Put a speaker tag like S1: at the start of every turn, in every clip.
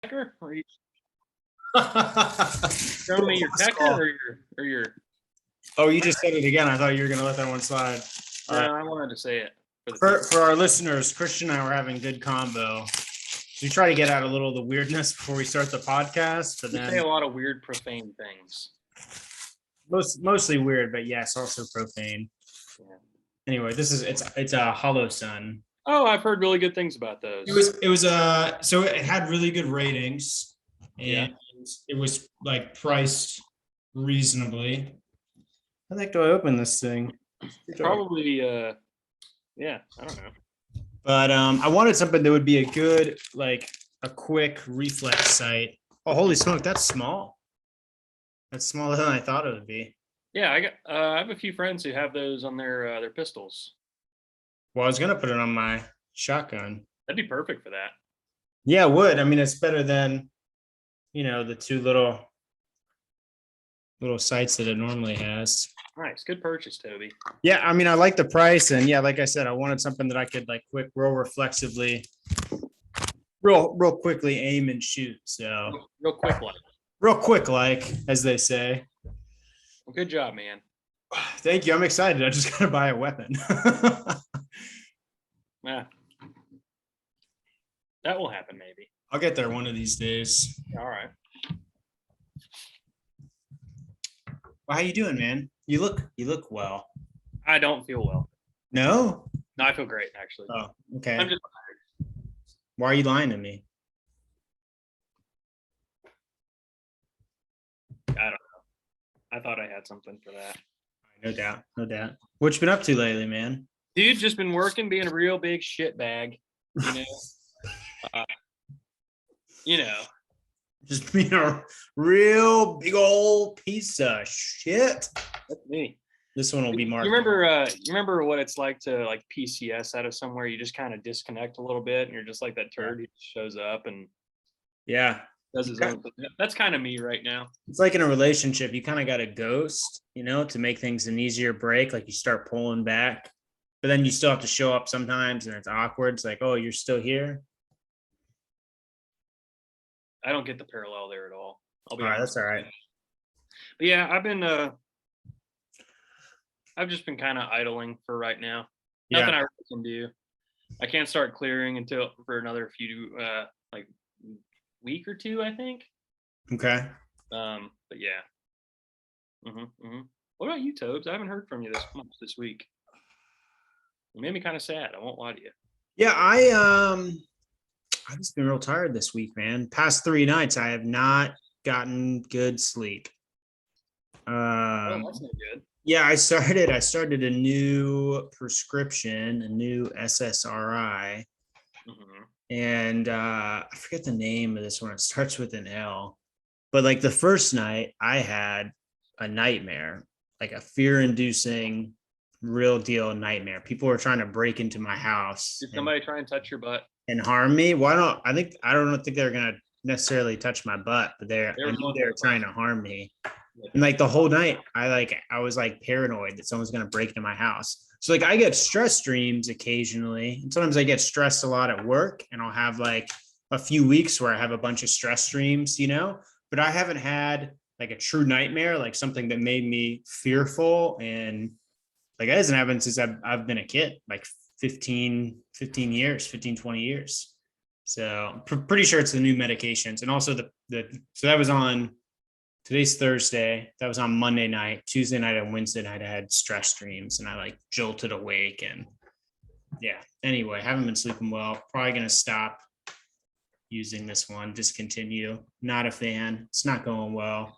S1: pecker? Or are you showing me your
S2: Last
S1: pecker
S2: call.
S1: or your?
S2: Oh, you just said it again. I thought you were going to let that one slide.
S1: No,
S2: All right.
S1: I wanted to say it for the
S2: For our listeners, Christian and I were having good combo. We try to get out a little of the weirdness before we start the podcast, but
S1: You say
S2: then
S1: a lot of weird, profane things.
S2: mostly weird, but yes, also profane.
S1: Yeah.
S2: Anyway, it's a Hollow Sun.
S1: Oh, I've heard really good things about those.
S2: It was so it had really good ratings, and it was like priced reasonably. How the heck do I open this thing?
S1: Probably, yeah, I don't know.
S2: But I wanted something that would be a good, like a quick reflex sight. Oh, holy smoke, that's small. That's smaller than I thought it would be.
S1: Yeah, I have a few friends who have those on their pistols.
S2: Well, I was gonna put it on my shotgun.
S1: That'd be perfect for that.
S2: Yeah, it would. I mean, it's better than, the two little sights that it normally has.
S1: Nice, good purchase, Toby.
S2: Yeah, I mean, I like the price, and yeah, like I said, I wanted something that I could like quick, real reflexively, real quickly aim and shoot. So
S1: Real quick one.
S2: real quick, like as they say.
S1: Well, good job, man.
S2: Thank you. I'm excited. I just gotta buy a weapon.
S1: Yeah, that will happen maybe.
S2: I'll get there one of these days.
S1: All right.
S2: Well, how you doing, man? You look well.
S1: I don't feel well.
S2: No?
S1: No, I feel great actually.
S2: Oh, okay.
S1: I'm just
S2: Why are you lying to me?
S1: I don't know. I thought I had something for that.
S2: No doubt. No doubt. What you been up to lately, man?
S1: Dude, just been working, being a real big shit bag. You know.
S2: Just being a real big old piece of shit.
S1: That's me.
S2: This one will be marked.
S1: You remember what it's like to like PCS out of somewhere? You just kind of disconnect a little bit, and you're just like that turd who shows up and
S2: Yeah.
S1: does his own thing. That's kind of me right now.
S2: It's like in a relationship, you kind of got to ghost, to make things an easier break. Like you start pulling back, but then you still have to show up sometimes, and it's awkward. It's like, oh, you're still here.
S1: I don't get the parallel there at all. I'll be
S2: All right,
S1: honest.
S2: that's all right.
S1: But yeah, I've just been kind of idling for right now.
S2: Yeah.
S1: Nothing I really can do. I can't start clearing until for another few like week or two, I think.
S2: Okay.
S1: But yeah. What about you, Tobes? I haven't heard from you this week. You made me kind of sad. I won't lie to you.
S2: Yeah, I've just been real tired this week, man. Past 3 nights, I have not gotten good sleep.
S1: Oh, that's not good.
S2: Yeah, I started a new prescription, a new SSRI, and I forget the name of this one. It starts with an L, but like the first night, I had a nightmare, like a fear-inducing, real deal nightmare. People were trying to break into my house.
S1: Did somebody try and touch your butt
S2: and harm me? I don't think they're gonna necessarily touch my butt, but I knew they were trying to harm me. And like the whole night, I was like paranoid that someone's gonna break into my house. So like I get stress dreams occasionally, and sometimes I get stressed a lot at work, and I'll have like a few weeks where I have a bunch of stress dreams, but I haven't had like a true nightmare, like something that made me fearful. And like it hasn't happened since I've been a kid, like 15 years, 15, 20 years. So pretty sure it's the new medications. And also so that was on, today's Thursday. That was on Monday night. Tuesday night and Wednesday night, I had stress dreams and I like jolted awake. And yeah, anyway, haven't been sleeping well. Probably going to stop using this one, discontinue. Not a fan. It's not going well.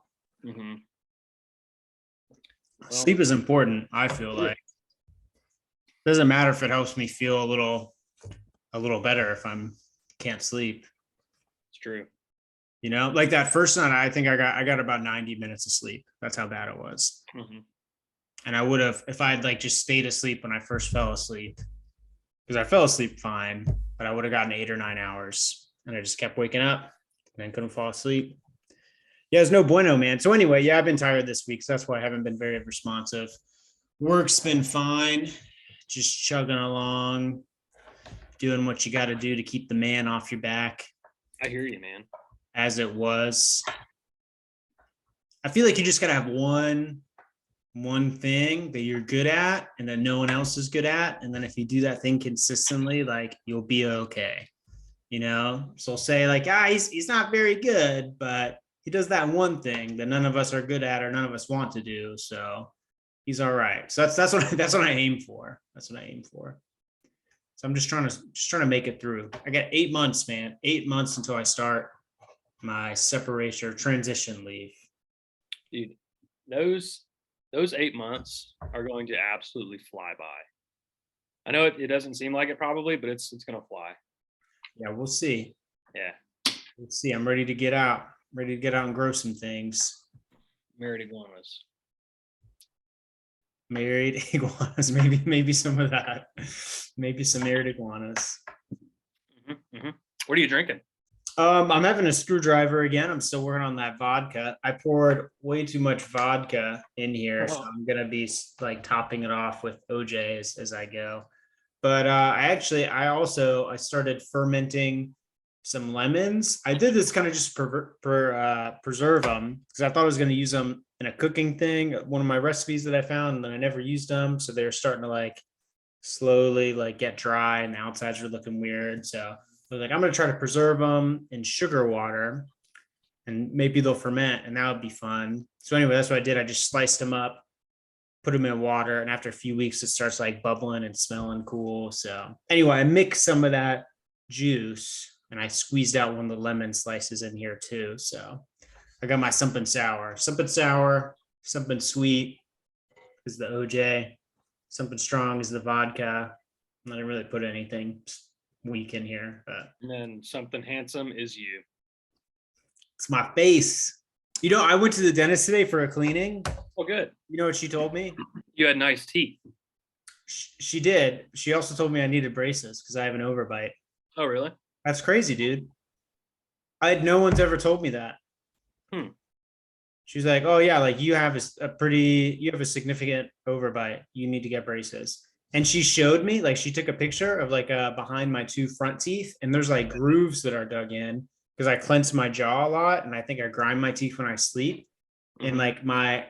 S2: Sleep is important, I feel like. Doesn't matter if it helps me feel a little better if can't sleep.
S1: It's true.
S2: Like that first night, I think I got about 90 minutes of sleep. That's how bad it was. And I would have, if I had like just stayed asleep when I first fell asleep, because I fell asleep fine, but I would have gotten 8 or 9 hours, and I just kept waking up and then couldn't fall asleep. Yeah, it's no bueno, man. So anyway, yeah, I've been tired this week, so that's why I haven't been very responsive. Work's been fine, just chugging along, doing what you got to do to keep the man off your back.
S1: I hear you, man.
S2: as it was. I feel like you just gotta have one thing that you're good at and that no one else is good at. And then if you do that thing consistently, like you'll be okay. So say like, he's not very good, but he does that one thing that none of us are good at or none of us want to do. So he's all right. So that's what I aim for. That's what I aim for. So I'm just trying to make it through. I got 8 months, man. 8 months until I start my separation or transition leave.
S1: Dude, those 8 months are going to absolutely fly by. I know it doesn't seem like it probably, but it's gonna fly.
S2: Yeah, we'll see.
S1: Yeah.
S2: Let's see. I'm ready to get out. Ready to get out and grow some things.
S1: Married iguanas.
S2: Married iguanas, maybe some of that. Maybe some married iguanas.
S1: What are you drinking?
S2: I'm having a screwdriver again. I'm still working on that vodka. I poured way too much vodka in here, so I'm gonna be like topping it off with OJ as I go. But I started fermenting some lemons. I did this kind of just preserve them because I thought I was going to use them in a cooking thing, one of my recipes that I found, and then I never used them. So they're starting to like slowly like get dry and the outsides are looking weird. So I was like, I'm going to try to preserve them in sugar water and maybe they'll ferment and that would be fun. So anyway, that's what I did. I just sliced them up, put them in water, and after a few weeks, it starts like bubbling and smelling cool. So anyway, I mixed some of that juice and I squeezed out one of the lemon slices in here too. So I got my something sour, something sweet is the OJ, something strong is the vodka. I didn't really put anything weak in here, but
S1: And then something handsome is you.
S2: it's my face. I went to the dentist today for a cleaning.
S1: Oh, good.
S2: You know what she told me?
S1: You had nice teeth.
S2: She did. She also told me I needed braces because I have an overbite.
S1: Oh, really?
S2: That's crazy, dude. No one's ever told me that. She's like, oh yeah, like you have you have a significant overbite. You need to get braces. And she showed me, like she took a picture of like behind my 2 front teeth and there's like grooves that are dug in because I clench my jaw a lot and I think I grind my teeth when I sleep. And like my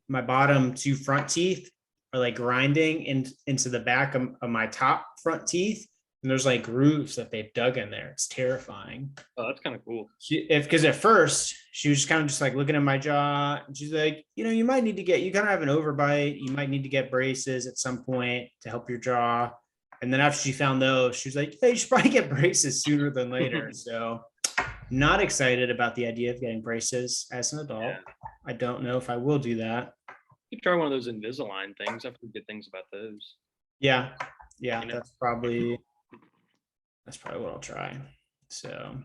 S2: bottom 2 front teeth are like grinding into the back of my top front teeth. And there's like grooves that they've dug in there. It's terrifying.
S1: Oh, that's kind of cool.
S2: Because at first she was kind of just like looking at my jaw and she's like, you kind of have an overbite. You might need to get braces at some point to help your jaw. And then after she found those, she was like, hey, you should probably get braces sooner than later. So not excited about the idea of getting braces as an adult. Yeah. I don't know if I will do that.
S1: You try one of those Invisalign things. I've heard good things about those.
S2: Yeah. That's probably what I'll try. So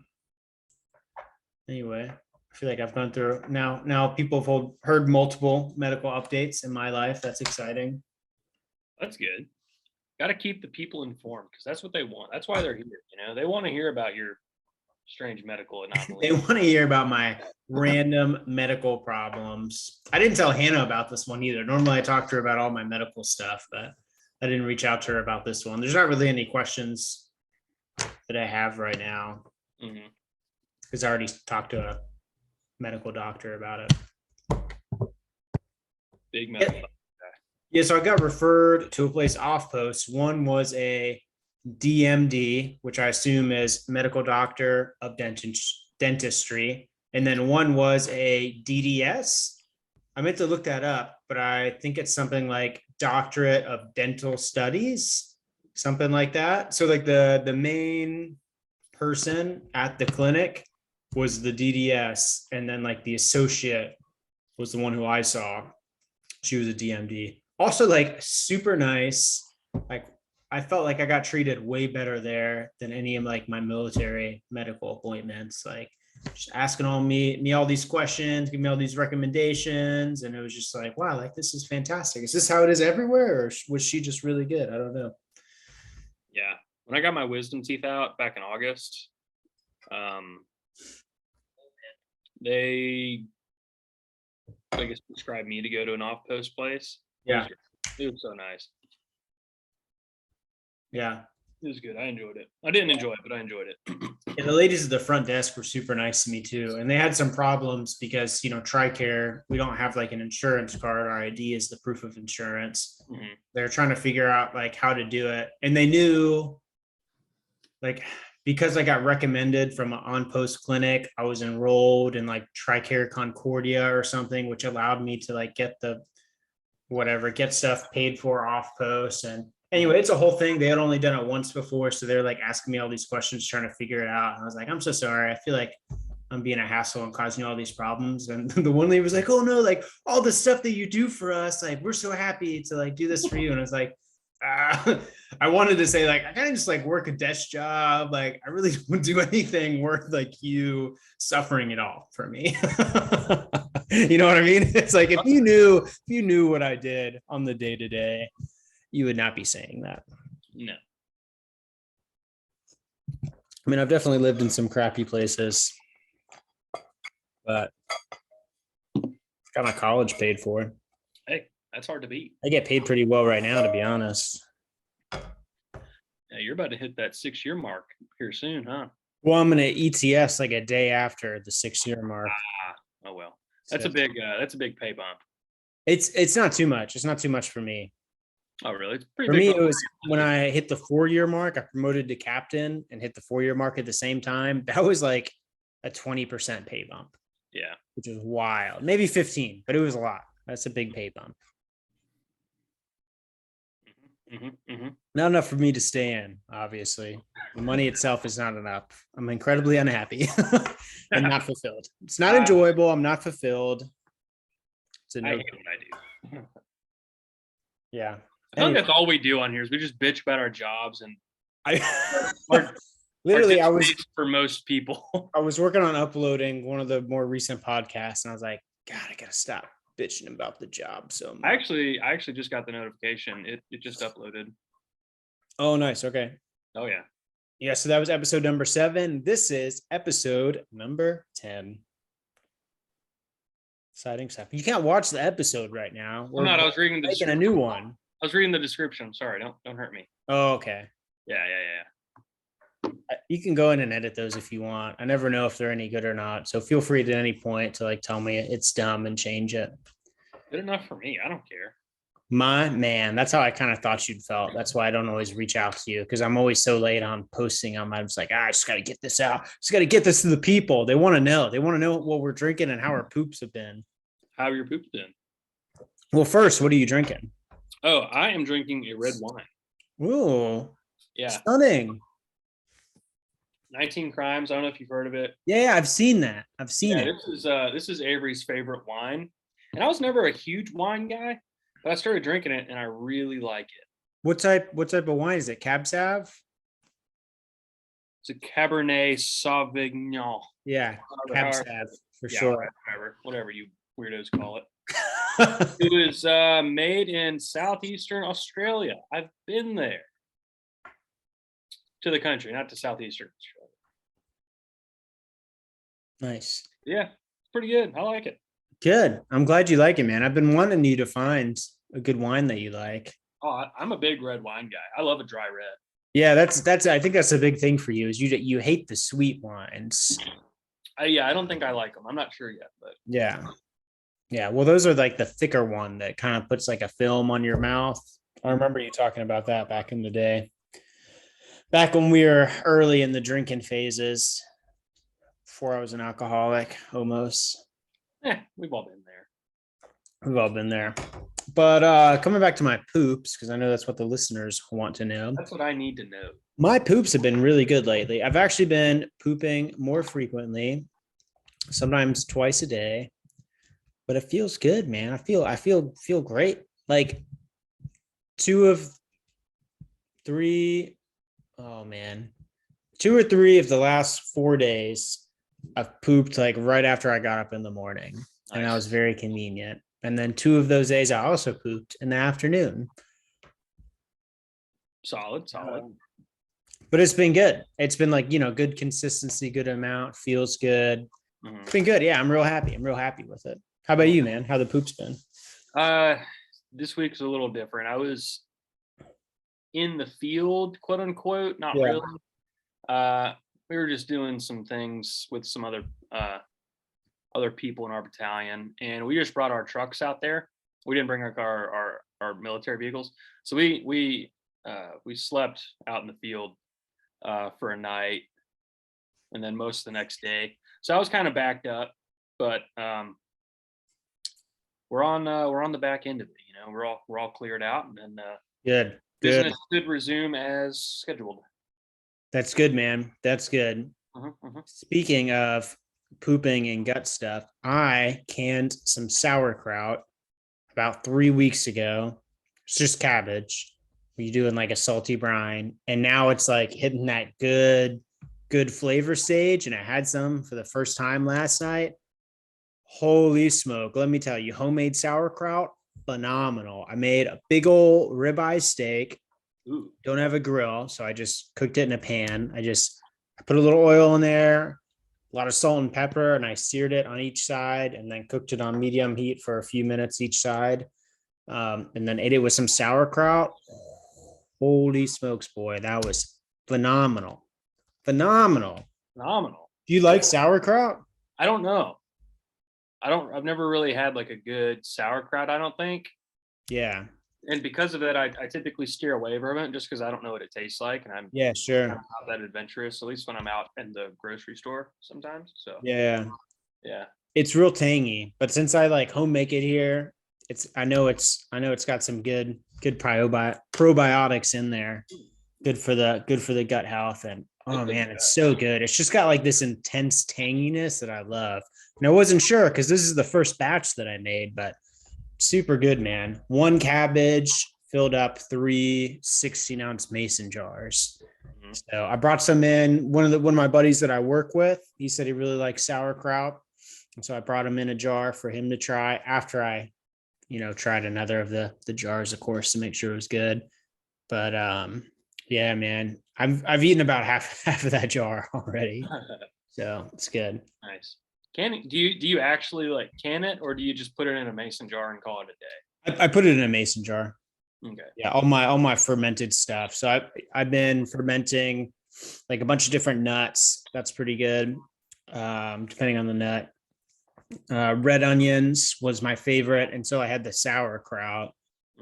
S2: anyway, I feel like I've gone through now people have heard multiple medical updates in my life. That's exciting.
S1: That's good. Got to keep the people informed because that's what they want. That's why they're here. They want to hear about your strange medical anomaly.
S2: They want to hear about my random medical problems. I didn't tell Hannah about this one either. Normally I talk to her about all my medical stuff, but I didn't reach out to her about this one. There's not really any questions that I have right now because I already talked to a medical doctor about it.
S1: Big medical doctor.
S2: Yeah, so I got referred to a place off post. One was a DMD, which I assume is medical doctor of dentistry. And then one was a DDS. I meant to look that up, but I think it's something like doctorate of dental studies, something like that. So like the main person at the clinic was the DDS. And then like the associate was the one who I saw. She was a DMD. Also like super nice. Like I felt like I got treated way better there than any of like my military medical appointments. Like just asking me all these questions, give me all these recommendations. And it was just like, wow, like this is fantastic. Is this how it is everywhere? Or was she just really good? I don't know.
S1: Yeah. When I got my wisdom teeth out back in August, they, I guess, prescribed me to go to an off-post place.
S2: Yeah.
S1: It was so nice.
S2: Yeah.
S1: It was good. I enjoyed it. I didn't enjoy it, but I enjoyed it.
S2: And the ladies at the front desk were super nice to me too. And they had some problems because, TRICARE, we don't have like an insurance card. Our ID is the proof of insurance.
S1: Mhm.
S2: They're trying to figure out like how to do it. And they knew like because I got recommended from an on-post clinic, I was enrolled in like TRICARE Concordia or something, which allowed me to like get get stuff paid for off post. And anyway, it's a whole thing. They had only done it once before. So they're like asking me all these questions, trying to figure it out. And I was like, I'm so sorry. I feel like I'm being a hassle and causing you all these problems. And the one lady was like, oh no, like all the stuff that you do for us, like we're so happy to like do this for you. And I was like, I wanted to say like I kind of just like work a desk job. Like I really don't do anything worth like you suffering it all for me. You know what I mean? It's like if you knew what I did on the day to day, you would not be saying that.
S1: No.
S2: I mean, I've definitely lived in some crappy places, but got my college paid for.
S1: Hey, that's hard to beat.
S2: I get paid pretty well right now, to be honest.
S1: Yeah, you're about to hit that 6-year mark here soon, huh?
S2: Well, I'm gonna ETS like a day after the 6-year mark.
S1: Oh well, that's a big pay bump.
S2: It's not too much. It's not too much for me.
S1: Oh really? It's pretty
S2: For
S1: big
S2: me,
S1: bump.
S2: it was when I hit the 4-year mark. I promoted to captain and hit the 4-year mark at the same time. That was like a 20% pay bump.
S1: Yeah,
S2: which is wild. Maybe 15, but it was a lot. That's a big pay bump. Not enough for me to stay in, obviously. The money itself is not enough. I'm incredibly unhappy and not fulfilled. It's not enjoyable. I'm not fulfilled.
S1: I hate what I do.
S2: Yeah.
S1: I think that's all we do on here is we just bitch about our jobs and
S2: literally
S1: I was for most people.
S2: I was working on uploading one of the more recent podcasts and I was like, God, I gotta stop bitching about the job so much.
S1: I actually just got the notification. It just uploaded.
S2: Oh, nice. Okay.
S1: Oh yeah.
S2: Yeah, so that was episode number 7. This is episode number 10. Exciting stuff. You can't watch the episode right now.
S1: I'm not. I was reading
S2: a new one.
S1: I was reading the description. Sorry, don't hurt me.
S2: Oh, okay.
S1: Yeah.
S2: You can go in and edit those if you want. I never know if they're any good or not. So feel free at any point to like tell me it's dumb and change it.
S1: Good enough for me. I don't care.
S2: My man, that's how I kind of thought you'd felt. That's why I don't always reach out to you because I'm always so late on posting. I'm just like, I just got to get this out. Just got to get this to the people. They want to know. They want to know what we're drinking and how our poops have been.
S1: How have your poops been?
S2: Well, first, what are you drinking?
S1: Oh, I am drinking a red wine.
S2: Ooh.
S1: Yeah.
S2: Stunning.
S1: 19 Crimes. I don't know if you've heard of it.
S2: Yeah, I've seen that. I've seen it.
S1: This is Avery's favorite wine. And I was never a huge wine guy, but I started drinking it and I really like it.
S2: What type of wine is it? Cab Sav?
S1: It's a Cabernet Sauvignon.
S2: Yeah, Cab Sav for sure.
S1: Whatever you weirdos call it. It was made in southeastern Australia. I've been there. To the country, not to southeastern Australia.
S2: Nice.
S1: Yeah, it's pretty good. I like it.
S2: Good. I'm glad you like it, man. I've been wanting you to find a good wine that you like.
S1: Oh, I'm a big red wine guy. I love a dry red.
S2: Yeah, that's. I think that's a big thing for you. Is you hate the sweet wines.
S1: Yeah, I don't think I like them. I'm not sure yet, but
S2: yeah. Well, those are like the thicker one that kind of puts like a film on your mouth. I remember you talking about that back in the day. Back when we were early in the drinking phases, before I was an alcoholic, almost.
S1: We've all been there.
S2: We've all been there. But coming back to my poops, because I know that's what the listeners want to know.
S1: That's what I need to know.
S2: My poops have been really good lately. I've actually been pooping more frequently, sometimes twice a day. But it feels good, man. I feel great. Like 2 of 3. Oh man, 2 or 3 of the last 4 days, I've pooped like right after I got up in the morning, and that was very convenient. And then 2 of those days, I also pooped in the afternoon.
S1: Solid.
S2: But it's been good. It's been like good consistency, good amount, feels good. Mm-hmm. It's been good. Yeah, I'm real happy. I'm real happy with it. How about you, man? How the poops been?
S1: This week's a little different. I was in the field, quote unquote. Not
S2: Yeah.
S1: really. We were just doing some things with some other people in our battalion, and we just brought our trucks out there. We didn't bring like our military vehicles, so we slept out in the field for a night, and then most of the next day. So I was kind of backed up, but we're on the back end of it. You know, we're all cleared out, and then
S2: Good. Good.
S1: business should resume as scheduled.
S2: That's good, man. That's good. Speaking of pooping and gut stuff, I canned some sauerkraut about 3 weeks ago. It's just cabbage. You doing like a salty brine, and now it's like hitting that good flavor stage. And I had some for the first time last night. Holy smoke! Let me tell you, homemade sauerkraut, phenomenal. I made a big old ribeye steak.
S1: Ooh.
S2: Don't have a grill, so I just cooked it in a pan. I put a little oil in there, a lot of salt and pepper, and I seared it on each side and then cooked it on medium heat for a few minutes each side. And then ate it with some sauerkraut. Holy smokes, boy, that was phenomenal. Phenomenal.
S1: Phenomenal.
S2: Do you like sauerkraut?
S1: I don't know. I've never really had like a good sauerkraut, I don't think.
S2: Yeah.
S1: And because of that, I typically steer away from it just because I don't know what it tastes like, and I'm
S2: Sure.
S1: not that adventurous. At least when I'm out in the grocery store sometimes. So
S2: Yeah.
S1: yeah,
S2: It's real tangy, but since I like home make it here, I know it's got some good probiotics in there. Good for the gut health. And oh man, it's so good. It's just got like this intense tanginess that I love. And I wasn't sure because this is the first batch that I made, but super good, man. One cabbage filled up 3 16-ounce mason jars. So I brought some in. One of my buddies that I work with, he said he really likes sauerkraut. And so I brought him in a jar for him to try after I, tried another of the jars, of course, to make sure it was good. But yeah, man, I've eaten about half of that jar already. So it's good.
S1: Nice. Do you actually like can it, or do you just put it in a mason jar and call it a day?
S2: I put it in a mason jar.
S1: Okay.
S2: Yeah, all my fermented stuff. So I've been fermenting like a bunch of different nuts. That's pretty good. Depending on the nut. Red onions was my favorite, and so I had the sauerkraut,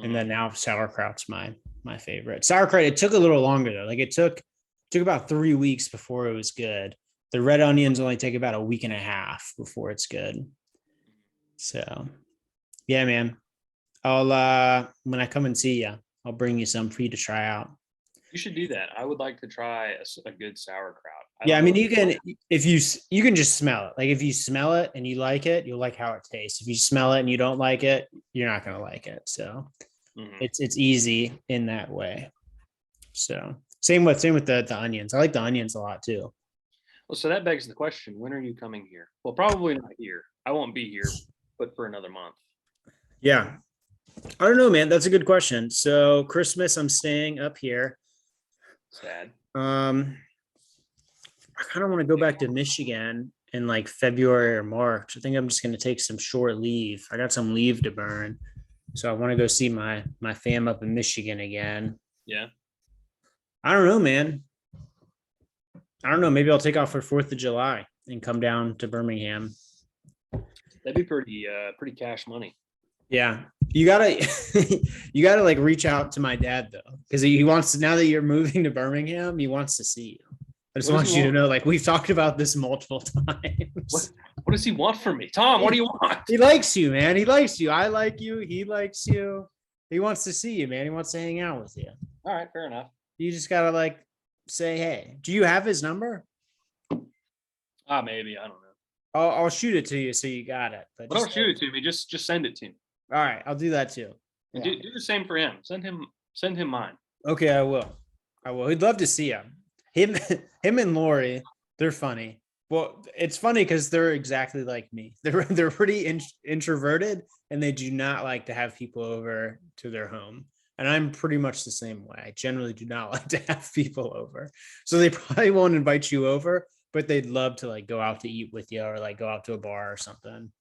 S2: and then now sauerkraut's my favorite. Sauerkraut, it took a little longer though. Like it took about 3 weeks before it was good. The red onions only take about a week and a half before it's good. So yeah, man. I'll when I come and see you, I'll bring you some for you to try out.
S1: You should do that. I would like to try a good sauerkraut.
S2: Yeah, I mean, you can you can just smell it. Like if you smell it and you like it, you'll like how it tastes. If you smell it and you don't like it, you're not gonna like it. So it's easy in that way. So same with the onions. I like the onions a lot too.
S1: Well, so that begs the question: when are you coming here? Well, probably not here. I won't be here, but for another month.
S2: Yeah, I don't know, man. That's a good question. So Christmas, I'm staying up here.
S1: Sad.
S2: I kind of want to go back to Michigan in like February or March. I think I'm just going to take some short leave. I got some leave to burn. So I want to go see my fam up in Michigan again.
S1: Yeah.
S2: I don't know, man. I don't know. Maybe I'll take off for 4th of July and come down to Birmingham.
S1: That'd be pretty cash money.
S2: Yeah. You gotta like reach out to my dad though. Because he wants to, now that you're moving to Birmingham, he wants to see you. I just want you to know, like, we've talked about this multiple times.
S1: What does he want from me? Tom, what do you want?
S2: He likes you, man. He likes you. I like you. He likes you. He wants to see you, man. He wants to hang out with you.
S1: All right, fair enough.
S2: You just gotta like say, hey. Do you have his number?
S1: Maybe. I don't know.
S2: I'll shoot it to you so you got it.
S1: But don't shoot it to me. Just send it to me.
S2: All right, I'll do that too.
S1: And do the same for him. Send him mine.
S2: Okay, I will. He'd love to see him. Him and Lori, they're funny. Well, it's funny because they're exactly like me. They're pretty introverted, and they do not like to have people over to their home. And I'm pretty much the same way. I generally do not like to have people over. So they probably won't invite you over, but they'd love to like go out to eat with you or like go out to a bar or something.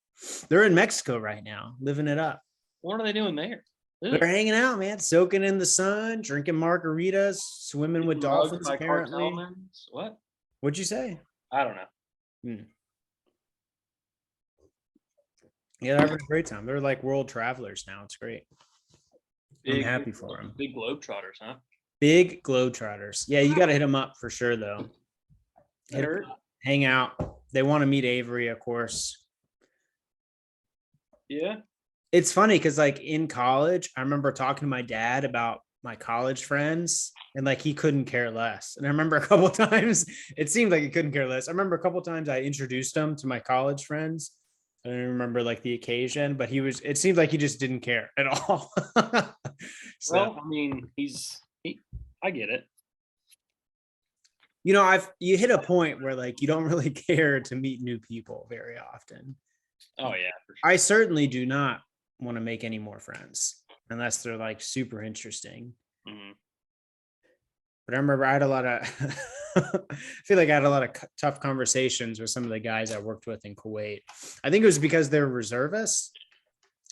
S2: They're in Mexico right now, living it up.
S1: What are they doing there?
S2: They're hanging out, man, soaking in the sun, drinking margaritas, swimming with
S1: Getting mugged
S2: dolphins.
S1: by cartel
S2: Apparently,
S1: members. What?
S2: what'd you say?
S1: I don't know.
S2: Yeah, they're having a great time. They're like world travelers now. It's great. I'm happy for them.
S1: Big globetrotters, huh?
S2: Big globetrotters. Yeah, you got to hit them up for sure, though. Hang out. They want to meet Avery, of course.
S1: Yeah.
S2: It's funny because, like, in college, I remember talking to my dad about my college friends, and like he couldn't care less. And I remember a couple of times, it seemed like he couldn't care less. I remember a couple of times I introduced him to my college friends. I don't remember like the occasion, but it seemed like he just didn't care at all.
S1: So, well, I mean, I get it.
S2: You know, you hit a point where like you don't really care to meet new people very often.
S1: Oh yeah,
S2: for sure. I certainly do not want to make any more friends unless they're like super interesting. Mm-hmm. But I remember I had a lot of I feel like I had a lot of tough conversations with some of the guys I worked with in Kuwait. I think it was because they're reservists,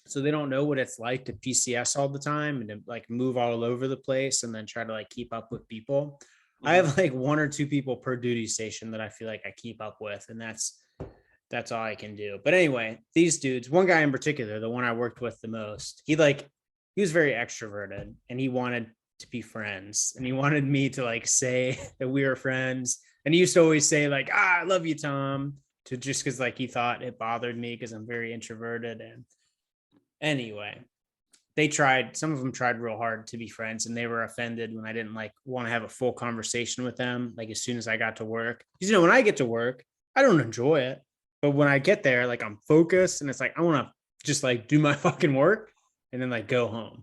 S2: so they don't know what it's like to PCS all the time and to like move all over the place and then try to like keep up with people. I have like 1 or 2 people per duty station that I feel like I keep up with, and that's all I can do. But anyway, these dudes, one guy in particular, the one I worked with the most, he was very extroverted and he wanted to be friends, and he wanted me to like say that we were friends. And he used to always say like, I love you, Tom, to just because like he thought it bothered me because I'm very introverted. And anyway, some of them tried real hard to be friends, and they were offended when I didn't like want to have a full conversation with them. Like as soon as I got to work, because, you know, when I get to work, I don't enjoy it. But when I get there, like I'm focused and it's like, I want to just like do my fucking work and then like go home.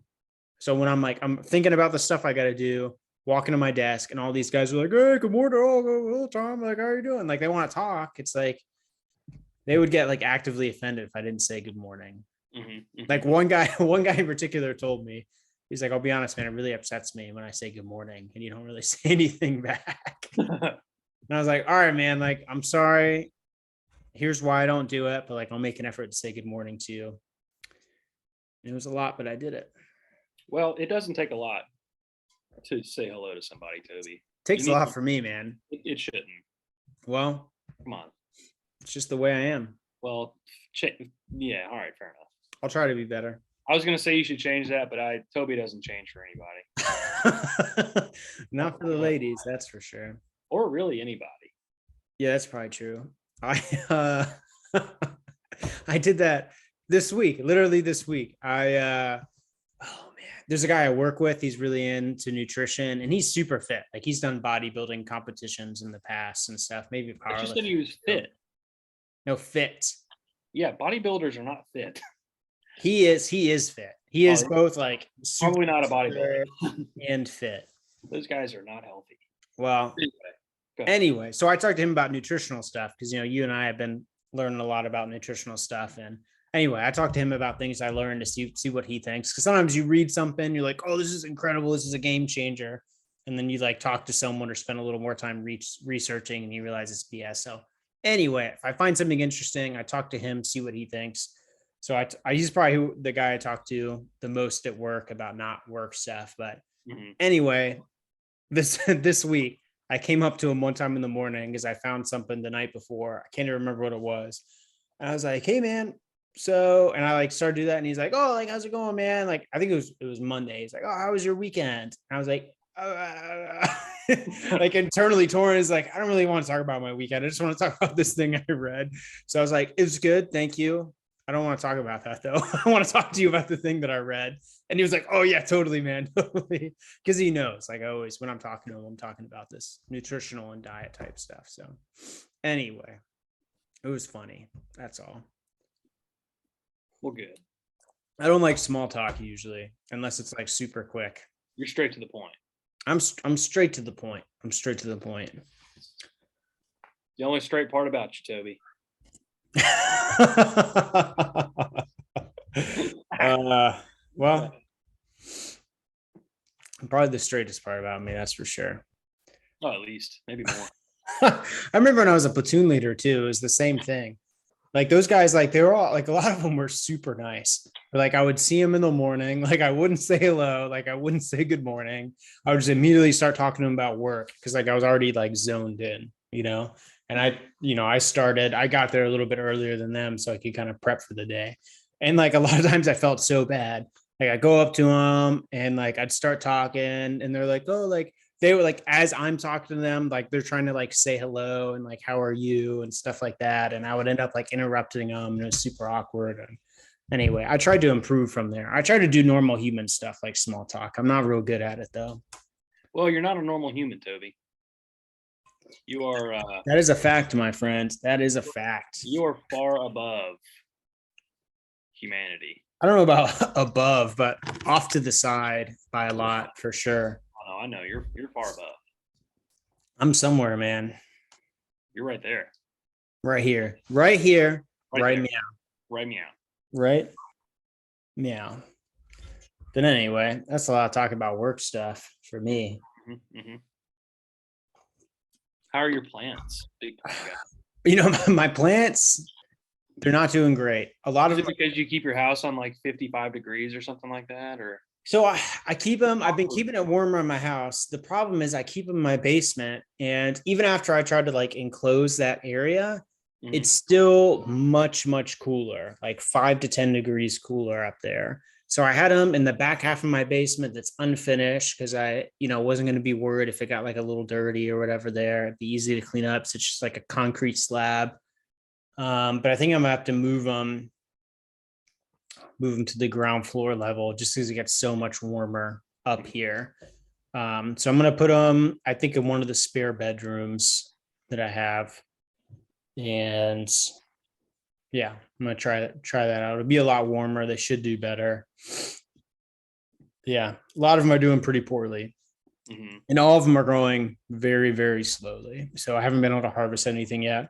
S2: So when I'm thinking about the stuff I got to do, walking to my desk, and all these guys are like, hey, good morning. Oh, Tom, like, how are you doing? Like they want to talk. It's like, they would get like actively offended if I didn't say good morning. Mm-hmm. Like one guy in particular told me, he's like, I'll be honest, man, it really upsets me when I say good morning and you don't really say anything back. And I was like, all right, man, like, I'm sorry. Here's why I don't do it, but like, I'll make an effort to say good morning to you. And it was a lot, but I did it.
S1: Well, it doesn't take a lot to say hello to somebody, Toby.
S2: It takes a lot for me, man.
S1: It shouldn't.
S2: Well,
S1: come on.
S2: It's just the way I am.
S1: Well, yeah, all right, fair enough.
S2: I'll try to be better.
S1: I was going to say you should change that, but Toby doesn't change for anybody.
S2: Not for the ladies, that's for sure.
S1: Or really anybody.
S2: Yeah, that's probably true. I did that this week, literally this week. There's a guy I work with. He's really into nutrition and he's super fit. Like he's done bodybuilding competitions in the past and stuff. Maybe powerlifting. I just said he was fit. No, fit.
S1: Yeah, bodybuilders are not fit.
S2: He is fit. He is both like
S1: probably not a bodybuilder
S2: and fit.
S1: Those guys are not healthy.
S2: Well, anyway, so I talked to him about nutritional stuff because, you know, you and I have been learning a lot about nutritional stuff. And anyway, I talked to him about things I learned to see what he thinks. Because sometimes you read something, you're like, oh, this is incredible. This is a game changer. And then you like talk to someone or spend a little more time researching and you realize it's BS. So anyway, if I find something interesting, I talk to him, see what he thinks. So he's probably the guy I talk to the most at work about not work stuff. But anyway, this week, I came up to him one time in the morning because I found something the night before. I can't even remember what it was. And I was like, hey, man. So, and I like started to do that. And he's like, oh, like, how's it going, man? Like, I think it was Monday. He's like, oh, how was your weekend? And I was like, like internally torn is like, I don't really want to talk about my weekend. I just want to talk about this thing I read. So I was like, it was good. Thank you. I don't want to talk about that though. I want to talk to you about the thing that I read. And he was like, oh yeah, totally, man. Totally. Because he knows, like always, when I'm talking to him, I'm talking about this nutritional and diet type stuff. So anyway, it was funny. That's all.
S1: Well, good.
S2: I don't like small talk usually, unless it's like super quick.
S1: You're straight to the point.
S2: I'm straight to the point. I'm straight to the point.
S1: The only straight part about you, Toby.
S2: Well, probably the straightest part about me, that's for sure.
S1: Oh, at least maybe more.
S2: I remember when I was a platoon leader too, it was the same thing. Like those guys, like they were all like a lot of them were super nice. But like I would see them in the morning, like I wouldn't say hello, like I wouldn't say good morning. I would just immediately start talking to them about work because like I was already like zoned in, you know. And I got there a little bit earlier than them so I could kind of prep for the day. And like a lot of times I felt so bad. Like I go up to them and like I'd start talking and they're like, oh, like they were like, as I'm talking to them, like they're trying to like say hello and like, how are you and stuff like that. And I would end up like interrupting them and it was super awkward. And anyway, I tried to improve from there. I try to do normal human stuff like small talk. I'm not real good at it though.
S1: Well, you're not a normal human, Toby. You are
S2: That is a fact, my friend. That is a fact.
S1: you are far above humanity.
S2: I don't know about above, but off to the side by a lot for sure.
S1: I know you're far above.
S2: I'm somewhere, man.
S1: You're right there.
S2: Right here. Right here. Right
S1: there.
S2: meow.
S1: Right meow.
S2: Right meow. But anyway, that's a lot of talk about work stuff for me.
S1: Mm-hmm. How are your plants? Big
S2: You know, my plants, they're not doing great. A lot of
S1: it because you keep your house on like 55 degrees or something like that, or
S2: so I keep them. I've been keeping it warmer in my house. The problem is I keep them in my basement, and even after I tried to like enclose that area, it's still much cooler, like 5 to 10 degrees cooler up there. So I had them in the back half of my basement that's unfinished because I, wasn't going to be worried if it got like a little dirty or whatever there. It'd be easy to clean up. So it's just like a concrete slab. But I think I'm gonna have to move them to the ground floor level just because it gets so much warmer up here. So I'm gonna put them, I think, in one of the spare bedrooms that I have. And yeah, I'm gonna try that out. It'll be a lot warmer. They should do better. Yeah, a lot of them are doing pretty poorly. And all of them are growing very slowly. So I haven't been able to harvest anything yet.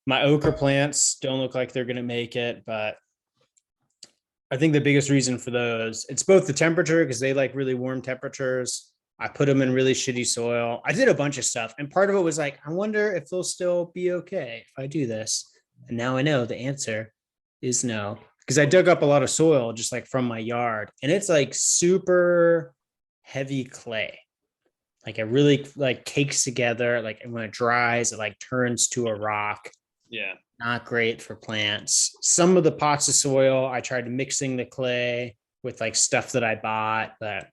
S2: My okra plants don't look like they're going to make it, but I think the biggest reason for those, it's both the temperature because they like really warm temperatures. I put them in really shitty soil. I did a bunch of stuff. And part of it was like, I wonder if they'll still be okay if I do this. And now I know the answer is no, because I dug up a lot of soil just like from my yard and it's like super heavy clay. Like it really like cakes together. Like when it dries, it like turns to a rock.
S1: Yeah.
S2: Not great for plants. Some of the pots of soil, I tried mixing the clay with like stuff that I bought, but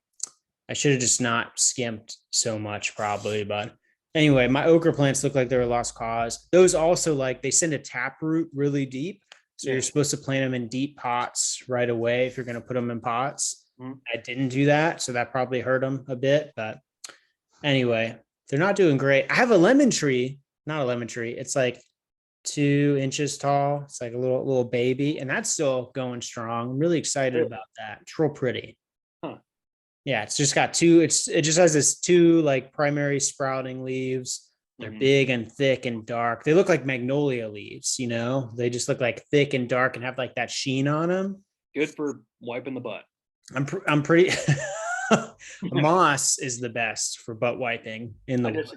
S2: I should have just not skimped so much probably. But anyway, my okra plants look like they're a lost cause. Those also like they send a taproot really deep. So you're supposed to plant them in deep pots right away if you're going to put them in pots. I didn't do that. So that probably hurt them a bit. But anyway, they're not doing great. I have a lemon tree, not a lemon tree. It's like 2 inches tall. It's like a little baby, and that's still going strong. I'm really excited about that. It's real pretty. Yeah, it's just got it just has this 2 like primary sprouting leaves. They're big and thick and dark. They look like magnolia leaves, they just look like thick and dark and have like that sheen on them.
S1: Good for wiping the butt.
S2: I'm pretty moss is the best for butt wiping in the woods.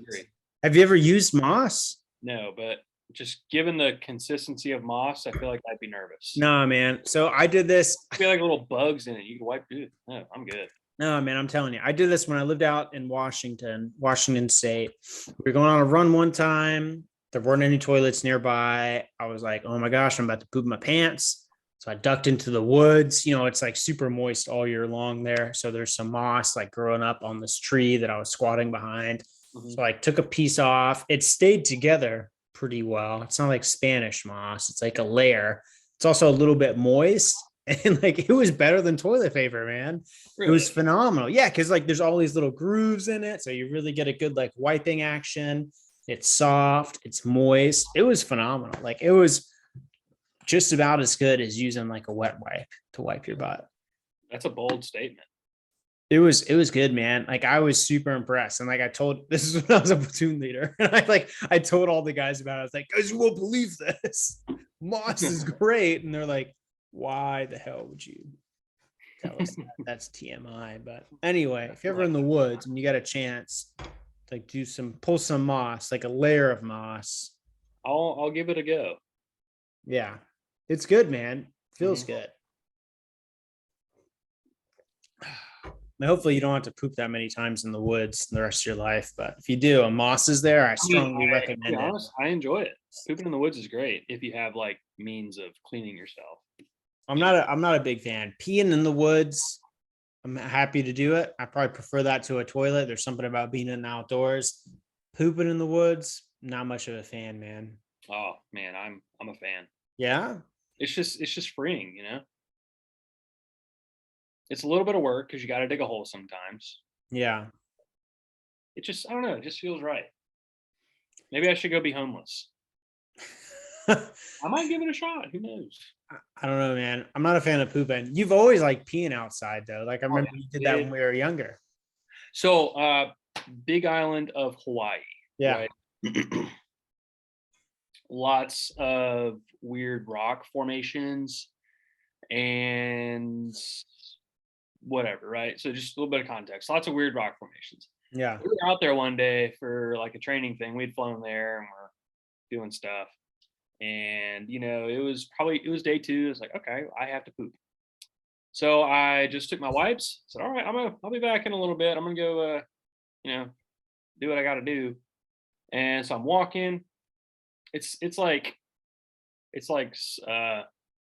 S2: Have you ever used moss?
S1: No, but just given the consistency of moss, I feel like I'd be nervous.
S2: No, man. So I did this.
S1: I feel like little bugs in it. You can wipe it. No, I'm good.
S2: No, man, I'm telling you. I did this when I lived out in Washington State. We were going on a run one time. There weren't any toilets nearby. I was like, oh my gosh, I'm about to poop my pants. So I ducked into the woods. It's like super moist all year long there. So there's some moss like growing up on this tree that I was squatting behind. So I took a piece off. It stayed together pretty well. It's not like Spanish moss. It's like a layer. It's also a little bit moist. And like it was better than toilet paper, man. Really? It was phenomenal. Yeah, because like there's all these little grooves in it. So you really get a good like wiping action. It's soft, it's moist. It was phenomenal. Like it was just about as good as using like a wet wipe to wipe your butt.
S1: That's a bold statement.
S2: It was good, man. Like I was super impressed. And like this is when I was a platoon leader. And I told all the guys about it. I was like, guys, you won't believe this. Moss is great. And they're like, why the hell would you tell us that? That's TMI. But anyway, if you're ever in the woods and you got a chance to like pull some moss, like a layer of moss.
S1: I'll give it a go.
S2: Yeah. It's good, man. Feels
S1: Mhm.
S2: good. Hopefully you don't have to poop that many times in the woods the rest of your life. But if you do, and moss is there, I
S1: I mean,
S2: strongly
S1: to be
S2: recommend it.
S1: honest, I enjoy it. Pooping in the woods is great if you have like means of cleaning yourself.
S2: I'm not a big fan. Peeing in the woods, I'm happy to do it. I probably prefer that to a toilet. There's something about being in the outdoors. Pooping in the woods, not much of a fan, man.
S1: Oh man, I'm a fan.
S2: Yeah.
S1: It's just freeing, you know. It's a little bit of work because you got to dig a hole sometimes.
S2: Yeah.
S1: It just I don't know, it just feels right. Maybe I should go be homeless. I might give it a shot. Who knows?
S2: I don't know, man. I'm not a fan of pooping. You've always liked peeing outside, though. Like I
S1: Oh
S2: remember you did that
S1: yeah.
S2: when we were younger.
S1: So, Big Island of Hawaii,
S2: Yeah.
S1: right? Lots of weird rock formations and whatever, right? So just a little bit of context. Lots of weird rock formations.
S2: Yeah.
S1: We were out there one day for like a training thing. We'd flown there and we're doing stuff. And it was day two. It's like, okay, I have to poop. So I just took my wipes, said, all right, I'll be back in a little bit. I'm gonna go you know, do what I gotta do. And so I'm walking. It's like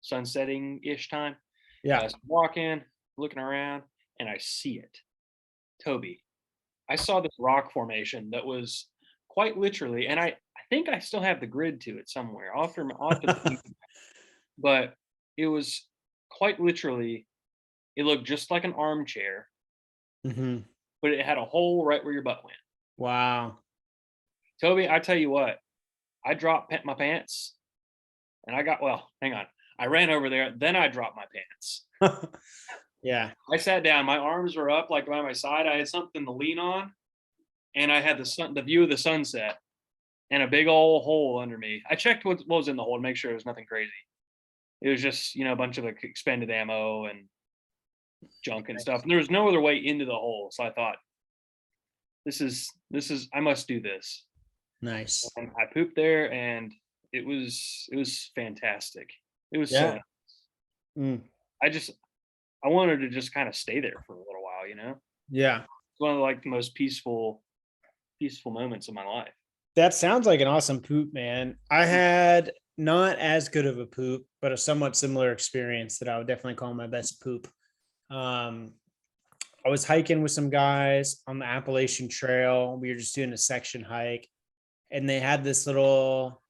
S1: sunsetting ish time.
S2: Yeah.
S1: So I'm walking, looking around, and I see it. Toby, I saw this rock formation that was quite literally, and I think I still have the grid to it somewhere. I'll have to look, but it was quite literally. It looked just like an armchair,
S2: Hmm.
S1: but it had a hole right where your butt went.
S2: Wow.
S1: Toby, I tell you what, I dropped my pants, and hang on. I ran over there, then I dropped my pants.
S2: Yeah.
S1: I sat down, my arms were up like by my side. I had something to lean on, and I had the view of the sunset and a big old hole under me. I checked what was in the hole to make sure it was nothing crazy. It was just, a bunch of like expended ammo and junk and stuff. And there was no other way into the hole. So I thought, this is I must do this.
S2: Nice.
S1: And I pooped there and it was fantastic. It was so
S2: Yeah.
S1: nice.
S2: Mm.
S1: I wanted to just kind of stay there for a little while.
S2: Yeah.
S1: It's one of like the most peaceful moments of my life.
S2: That sounds like an awesome poop, man. I had not as good of a poop, but a somewhat similar experience that I would definitely call my best poop. Um, I was hiking with some guys on the Appalachian Trail. We were just doing a section hike, and they had this little,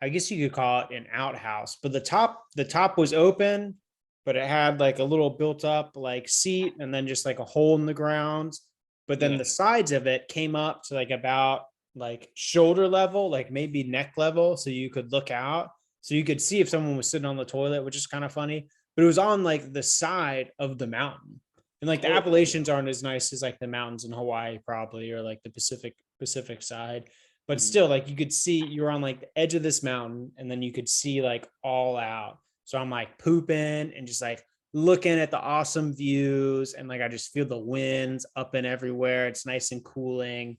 S2: I guess you could call it an outhouse, but the top was open, but it had like a little built up like seat and then just like a hole in the ground. But then
S1: Yeah.
S2: the sides of it came up to like about like shoulder level, like maybe neck level. So you could look out. So you could see if someone was sitting on the toilet, which is kind of funny. But it was on like the side of the mountain. And like the
S1: Oh,
S2: Appalachians aren't as nice as like the mountains in Hawaii, probably, or like the Pacific side, but
S1: mhm.
S2: still like you could see you're on like the edge of this mountain and then you could see like all out. So I'm like pooping and just like looking at the awesome views and like I just feel the winds up and everywhere. It's nice and cooling.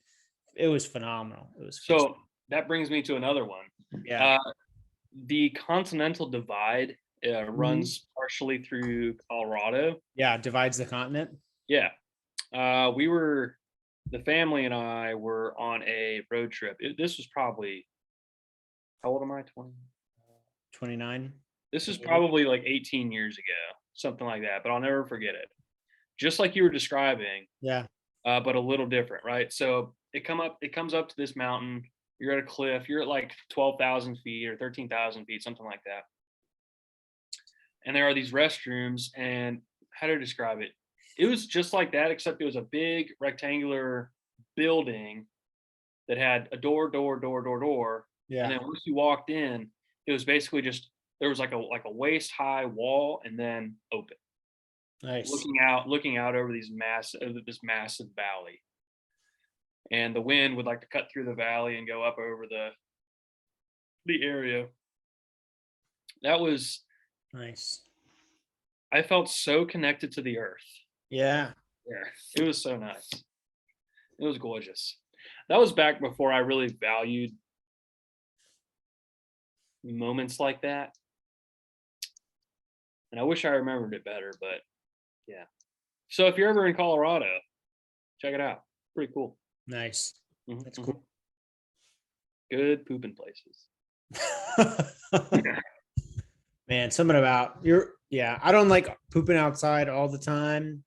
S2: It was phenomenal. It was first.
S1: So that brings me to another one.
S2: Yeah.
S1: Uh, the Continental Divide
S2: Mhm.
S1: runs partially through Colorado.
S2: Yeah, divides the continent.
S1: Yeah. The family and I were on a road trip. This was probably, how old am I? 20?
S2: 29.
S1: This is probably like 18 years ago, something like that, but I'll never forget it. Just like you were describing,
S2: Yeah.
S1: but a little different, right? So it comes up to this mountain. You're at a cliff. You're at like 12,000 feet or 13,000 feet, something like that. And there are these restrooms, and how to describe it? It was just like that, except it was a big rectangular building that had a door, and
S2: Yeah.
S1: then once you walked in, it was basically just there was like a waist high wall and then open,
S2: Nice.
S1: looking out over this massive valley, and the wind would like to cut through the valley and go up over the area. That was
S2: Nice.
S1: I felt so connected to the earth.
S2: Yeah.
S1: Yeah, it was so nice. It was gorgeous. That was back before I really valued moments like that. And I wish I remembered it better, but yeah. So if you're ever in Colorado, check it out. Pretty cool.
S2: Nice. That's cool.
S1: Good pooping places.
S2: Man, something about I don't like pooping outside all the time,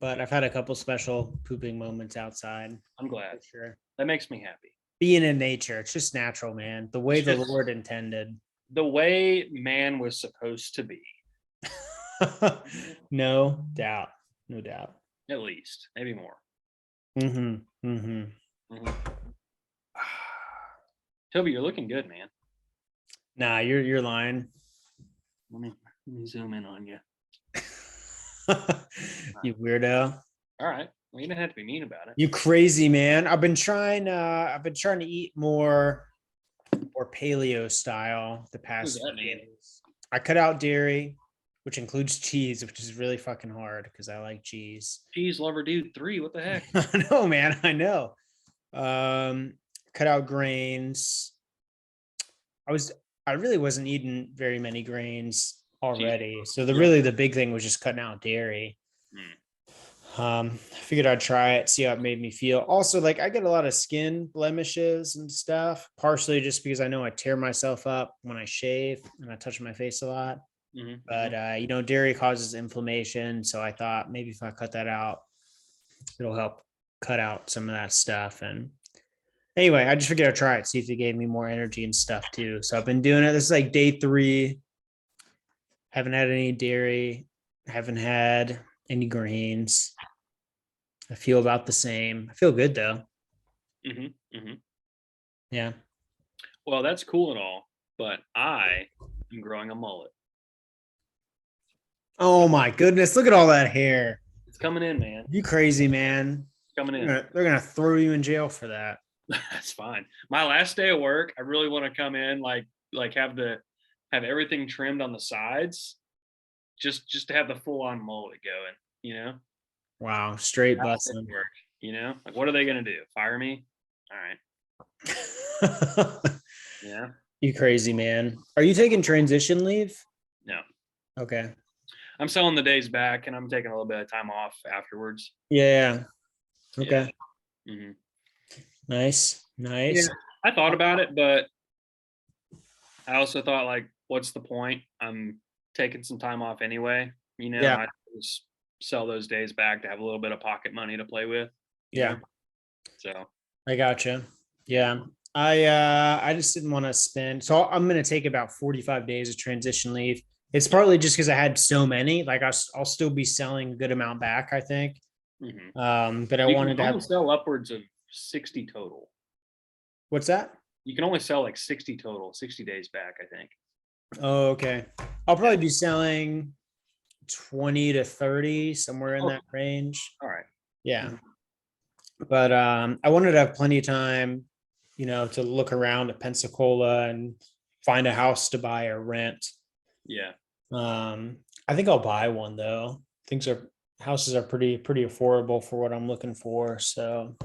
S2: but I've had a couple special pooping moments outside.
S1: I'm glad.
S2: For sure.
S1: That makes me happy.
S2: Being in nature, it's just natural, man. The way the Lord intended.
S1: The way man was supposed to be.
S2: No doubt. No doubt.
S1: At least, maybe more. Toby, you're looking good, man.
S2: Nah, you're lying.
S1: Let me zoom in on you.
S2: You weirdo.
S1: All right. Well, you don't have to be mean about it.
S2: You crazy man. I've been trying to eat more paleo style the past few days. I cut out dairy, which includes cheese, which is really fucking hard because I like cheese.
S1: Cheese lover dude 3. What the heck?
S2: I know, man. I know. Cut out grains. I really wasn't eating very many grains already. So the big thing was just cutting out dairy. I figured I'd try it, see how it made me feel. Also, like I get a lot of skin blemishes and stuff, partially just because I know I tear myself up when I shave and I touch my face a lot. But dairy causes inflammation. So I thought maybe if I cut that out, it'll help cut out some of that stuff. And anyway, I just figured I'd try it, see if it gave me more energy and stuff too. So I've been doing it. This is like day 3. Haven't had any dairy. Haven't had any grains. I feel about the same. I feel good though. Yeah.
S1: Well, that's cool and all, but I am growing a mullet.
S2: Oh my goodness. Look at all that hair.
S1: It's coming in, man.
S2: You crazy, man.
S1: It's coming in.
S2: They're going to throw you in jail for that.
S1: That's fine. My last day of work, I really want to come in like have everything trimmed on the sides, just to have the full on mullet going,
S2: Wow, straight busting.
S1: Work, like what are they gonna do? Fire me? All right. Yeah.
S2: You crazy, man. Are you taking transition leave?
S1: No.
S2: Okay.
S1: I'm selling the days back and I'm taking a little bit of time off afterwards.
S2: Yeah. Okay.
S1: Yeah.
S2: Nice.
S1: Yeah, I thought about it, but I also thought like, what's the point? I'm taking some time off anyway. I just sell those days back to have a little bit of pocket money to play with.
S2: Yeah.
S1: So
S2: I gotcha. Yeah. I just didn't want to spend. So I'm going to take about 45 days of transition leave. It's partly just because I had so many. Like I'll still be selling a good amount back, I think. But I wanted to
S1: sell upwards of 60 total.
S2: What's that?
S1: You can only sell like 60 total, 60 days back, I think.
S2: Oh, okay. I'll probably be selling 20 to 30, somewhere in that range.
S1: All right.
S2: Yeah. But I wanted to have plenty of time, to look around at Pensacola and find a house to buy or rent.
S1: Yeah.
S2: I think I'll buy one though. Houses are pretty affordable for what I'm looking for. So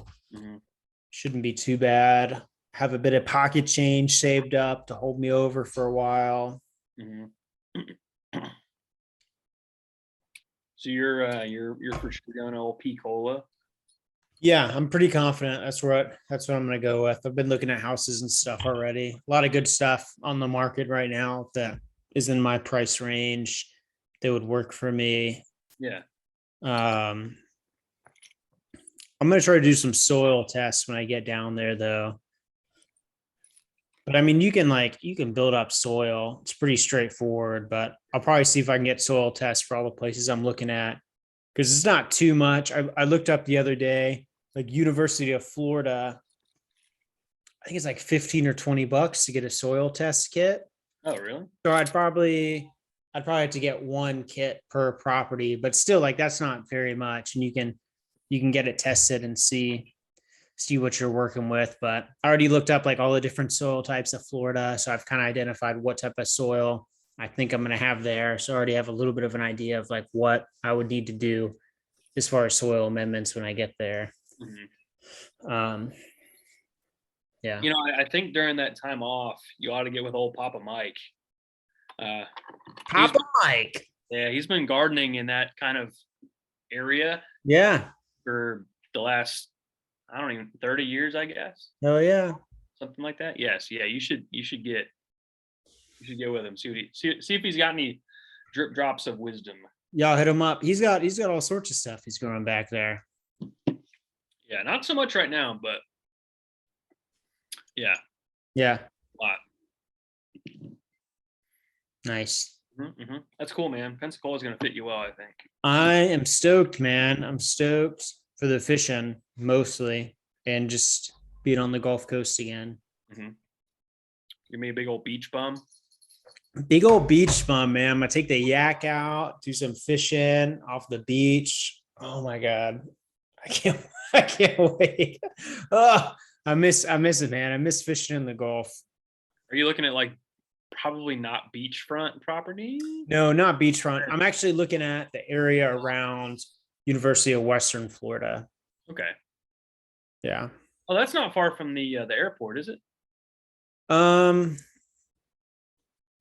S2: shouldn't be too bad. Have a bit of pocket change saved up to hold me over for a while.
S1: So you're for sure going to old P-Cola?
S2: Yeah, I'm pretty confident that's what I'm going to go with. I've been looking at houses and stuff already. A lot of good stuff on the market right now that is in my price range that would work for me.
S1: Yeah.
S2: I'm going to try to do some soil tests when I get down there though. But I mean, you can build up soil. It's pretty straightforward, but I'll probably see if I can get soil tests for all the places I'm looking at because it's not too much. I looked up the other day, like University of Florida, I think it's like $15 or $20 to get a soil test kit.
S1: Oh, really?
S2: So I'd probably have to get one kit per property, but still like that's not very much. And you can get it tested and see what you're working with. But I already looked up like all the different soil types of Florida. So I've kind of identified what type of soil I think I'm going to have there. So I already have a little bit of an idea of like what I would need to do as far as soil amendments when I get there. Yeah.
S1: I think during that time off, you ought to get with old Papa Mike.
S2: Papa Mike.
S1: Yeah, he's been gardening in that kind of area
S2: Yeah.
S1: for the last, I don't even 30 years, I guess.
S2: Oh yeah.
S1: Something like that. Yes. Yeah. You should get with him. See if he's got any drip drops of wisdom.
S2: Y'all hit him up. He's got all sorts of stuff he's growing back there.
S1: Yeah, not so much right now, but yeah,
S2: Yeah.
S1: a lot.
S2: Nice.
S1: Mm-hmm. That's cool, man. Pensacola is going to fit you well, I think.
S2: I am stoked, man. I'm stoked for the fishing mostly, and just being on the Gulf Coast again.
S1: Mm-hmm. Give me a big old beach bum.
S2: Big old beach bum, man. I'm gonna take the yak out, do some fishing off the beach. Oh my god, I can't wait. Oh, I miss it, man. I miss fishing in the Gulf.
S1: Are you looking at like probably not beachfront property?
S2: No, not beachfront. I'm actually looking at the area around University of Western Florida.
S1: Okay.
S2: Yeah.
S1: Oh, that's not far from the airport, is it?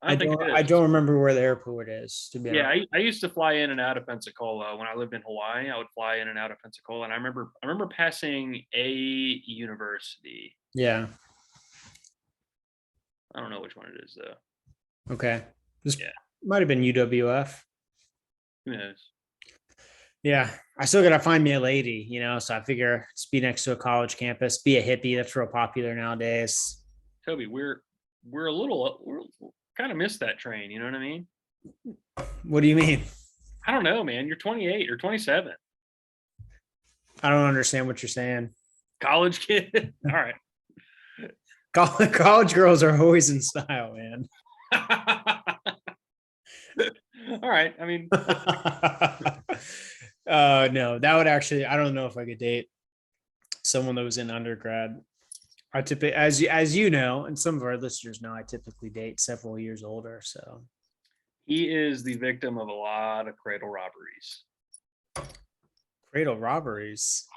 S2: I don't remember where the airport is, to be honest.
S1: I used to fly in and out of Pensacola when I lived in Hawaii. I would fly in and out of Pensacola, and I remember passing a university.
S2: Yeah.
S1: I don't know which one it is though.
S2: Okay. This might have been UWF.
S1: Who knows?
S2: Yeah. I still gotta find me a lady, so I figure it's be next to a college campus, be a hippie. That's real popular nowadays.
S1: Toby, we're kind of missed that train. You know what I mean?
S2: What do you mean?
S1: I don't know, man. You're 28 or 27.
S2: I don't understand what you're saying.
S1: College kid. All right.
S2: College girls are always in style, man.
S1: All right. I mean,
S2: no, that would actually, I don't know if I could date someone that was in undergrad. I typically, as you know, and some of our listeners know, I typically date several years older. So
S1: he is the victim of a lot of cradle robberies.
S2: Cradle robberies.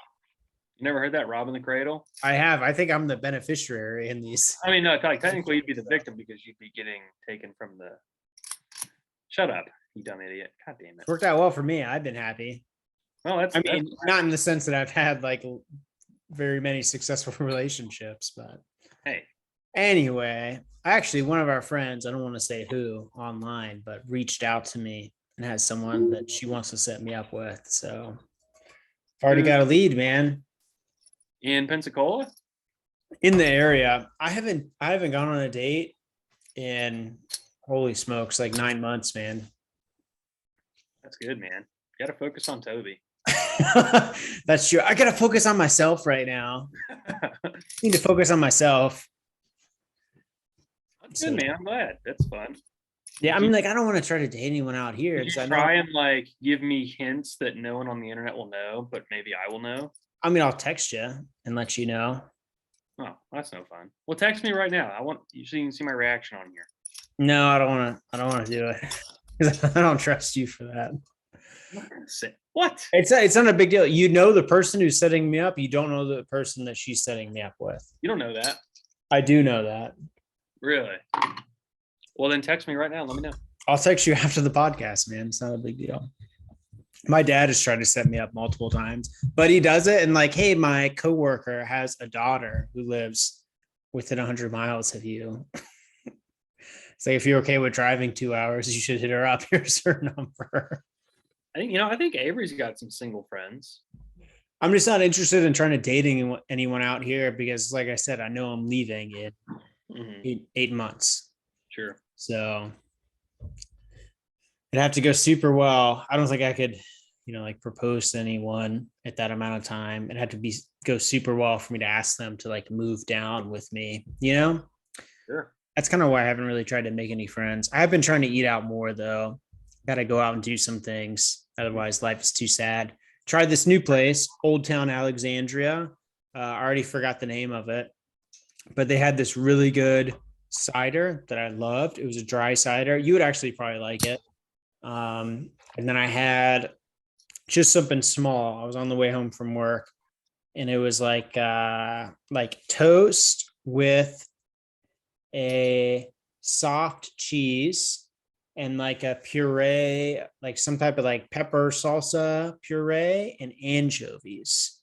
S1: You never heard that, robbing the cradle?
S2: I have. I think I'm the beneficiary in these.
S1: I mean, no, technically you'd be the victim because you'd be getting taken from the. Shut up, you dumb idiot! God damn it!
S2: Worked out well for me. I've been happy.
S1: Well, that's
S2: not in the sense that I've had like very many successful relationships, but
S1: hey.
S2: Anyway, actually, one of our friends, I don't want to say who online, but reached out to me and has someone that she wants to set me up with. So I've already got a lead, man.
S1: In Pensacola?
S2: In the area. I haven't gone on a date in holy smokes, like 9 months, man.
S1: That's good, man. You gotta focus on Toby.
S2: That's true. I gotta focus on myself right now. Need to focus on myself.
S1: That's good, man. I'm glad. That's fun.
S2: Yeah, I mean, like, I don't want to try to date anyone out here.
S1: Did you try and like give me hints that no one on the internet will know, but maybe I will know?
S2: I mean, I'll text you and let you know.
S1: Oh, that's no fun. Well, text me right now. I want you so you can see my reaction on here.
S2: No, I don't want to do it. I don't trust you for that.
S1: I'm not gonna say what?
S2: It's not a big deal. You know the person who's setting me up. You don't know the person that she's setting me up with.
S1: You don't know that.
S2: I do know that.
S1: Really? Well, then text me right now. Let me know.
S2: I'll text you after the podcast, man. It's not a big deal. My dad has tried to set me up multiple times, but he does it. And like, hey, my coworker has a daughter who lives within 100 miles of you. It's like, if you're okay with driving 2 hours, you should hit her up. Here's her number.
S1: I think Avery's got some single friends.
S2: I'm just not interested in trying to dating anyone out here because, like I said, I know I'm leaving in 8 months.
S1: Sure.
S2: So it'd have to go super well. I don't think I could, like propose to anyone at that amount of time. It'd have to go super well for me to ask them to like move down with me,
S1: Sure.
S2: That's kind of why I haven't really tried to make any friends. I have been trying to eat out more though. Got to go out and do some things. Otherwise life is too sad. Tried this new place, Old Town Alexandria. I already forgot the name of it, but they had this really good cider that I loved. It was a dry cider. You would actually probably like it. And then I had just something small. I was on the way home from work and it was like toast with a soft cheese and like a puree, like some type of like pepper salsa puree and anchovies.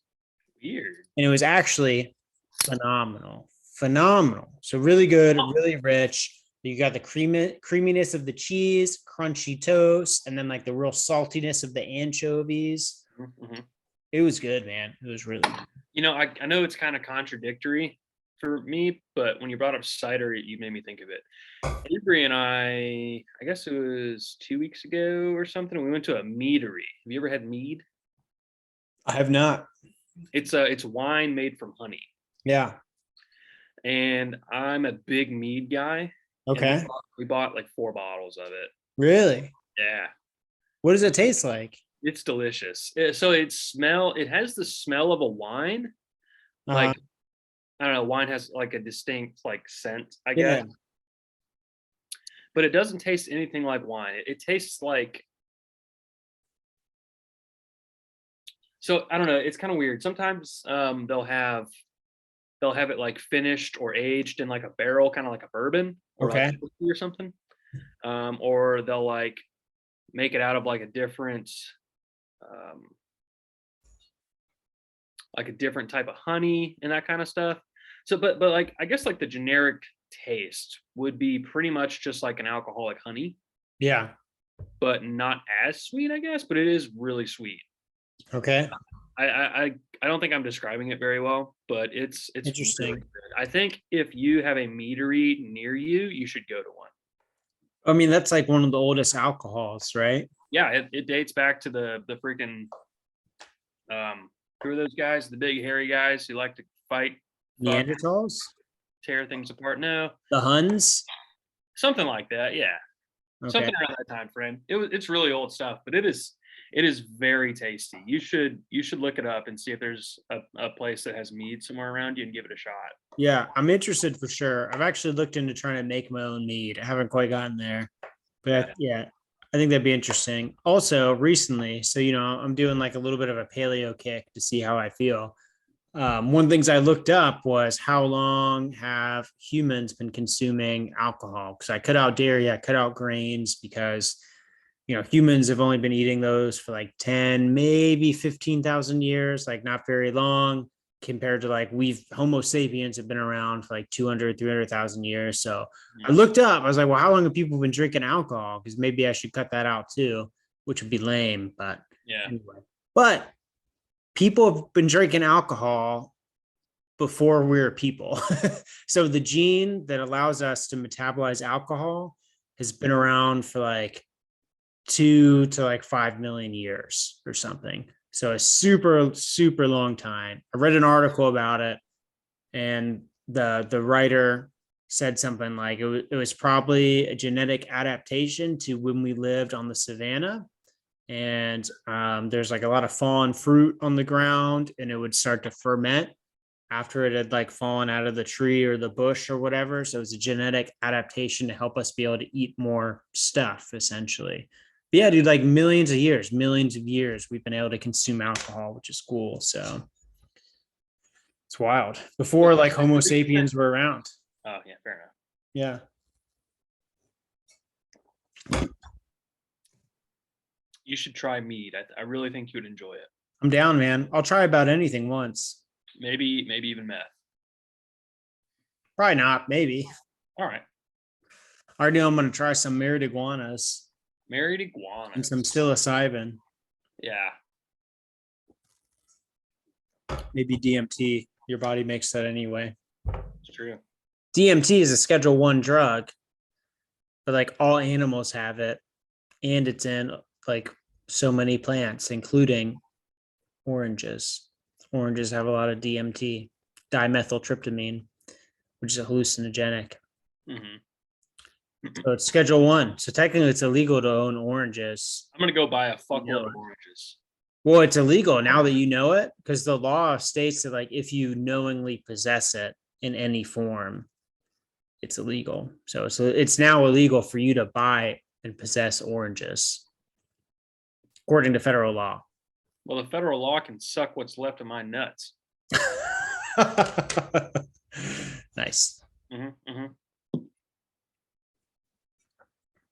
S1: Weird.
S2: And it was actually phenomenal. Phenomenal. So really good, really rich. You got the creaminess of the cheese, crunchy toast, and then like the real saltiness of the anchovies.
S1: Mm-hmm.
S2: It was good, man. It was really good.
S1: You know, I know it's kind of contradictory for me, but when you brought up cider, you made me think of it. Avery and I guess it was 2 weeks ago or something. We went to a meadery. Have you ever had mead?
S2: I have not.
S1: It's wine made from honey,
S2: Yeah.
S1: and I'm a big mead guy. And
S2: Okay.
S1: we bought like 4 bottles of it.
S2: Really?
S1: Yeah,
S2: What does it taste like?
S1: it's delicious. So it has the smell of a wine.
S2: Uh,
S1: Like, I don't know, wine has like a distinct like scent, I
S2: yeah.
S1: guess, but it doesn't taste anything like wine. It tastes like, so I don't know. It's kind of weird. Sometimes they'll have it like finished or aged in like a barrel, kind of like a bourbon or like
S2: Okay.
S1: whiskey or something. Or they'll like make it out of um, like a different type of honey and that kind of stuff. So, but like I guess like the generic taste would be pretty much just like an alcoholic honey,
S2: Yeah.
S1: but not as sweet, I guess. But it is really sweet.
S2: Okay.
S1: I don't think I'm describing it very well, but it's really
S2: Interesting.
S1: good. I think if you have a meadery near you, you should go to one.
S2: I mean, that's like one of the oldest alcohols, right?
S1: Yeah, it dates back to the freaking who are those guys? The big hairy guys who like to fight, fuck,
S2: Neanderthals?
S1: tear things apart. No,
S2: The Huns?
S1: something like that. Yeah,
S2: Okay.
S1: something around that time frame. It's really old stuff, but it is very tasty. You should look it up and see if there's a place that has mead somewhere around you and give it a shot.
S2: Yeah, I'm interested for sure. I've actually looked into trying to make my own mead. I haven't quite gotten there, but
S1: Yeah.
S2: yeah, I think that'd be interesting. Also, recently, so I'm doing like a little bit of a paleo kick to see how I feel. One of the things I looked up was how long have humans been consuming alcohol? Because I cut out dairy, I cut out grains because humans have only been eating those for like 10, maybe 15,000 years, like not very long compared to like Homo sapiens have been around for like 200, 300,000 years. So I looked up, I was like, well, how long have people been drinking alcohol? Because maybe I should cut that out too, which would be lame. But
S1: Yeah.
S2: anyway, but people have been drinking alcohol before we were people. So the gene that allows us to metabolize alcohol has been around for like 2 to like 5 million years or something. So a super, super long time. I read an article about it, and the writer said something like it was probably a genetic adaptation to when we lived on the savannah. And there's like a lot of fallen fruit on the ground, and it would start to ferment after it had like fallen out of the tree or the bush or whatever. So it's a genetic adaptation to help us be able to eat more stuff, essentially. But yeah, dude, like millions of years, we've been able to consume alcohol, which is cool. So it's wild. Before like Homo sapiens were around.
S1: Oh yeah, fair enough.
S2: Yeah.
S1: You should try mead. I really think you'd enjoy it.
S2: I'm down, man. I'll try about anything once.
S1: Maybe even meth.
S2: Probably not, maybe.
S1: All right.
S2: I already know I'm going to try some married iguanas
S1: Married
S2: and some
S1: iguanas.
S2: psilocybin,
S1: Yeah.
S2: maybe DMT. Your body makes that anyway.
S1: It's true.
S2: DMT is a Schedule 1 drug, but like all animals have it, and it's in like so many plants, including oranges. Oranges have a lot of DMT, dimethyltryptamine, which is a hallucinogenic.
S1: Hmm.
S2: So it's Schedule 1. So technically, it's illegal to own oranges.
S1: I'm gonna go buy a fuckload of oranges.
S2: Well, it's illegal now that you know it, because the law states that like if you knowingly possess it in any form, it's illegal. So it's now illegal for you to buy and possess oranges, according to federal law.
S1: Well, the federal law can suck what's left of my nuts.
S2: Nice.
S1: Mm-hmm.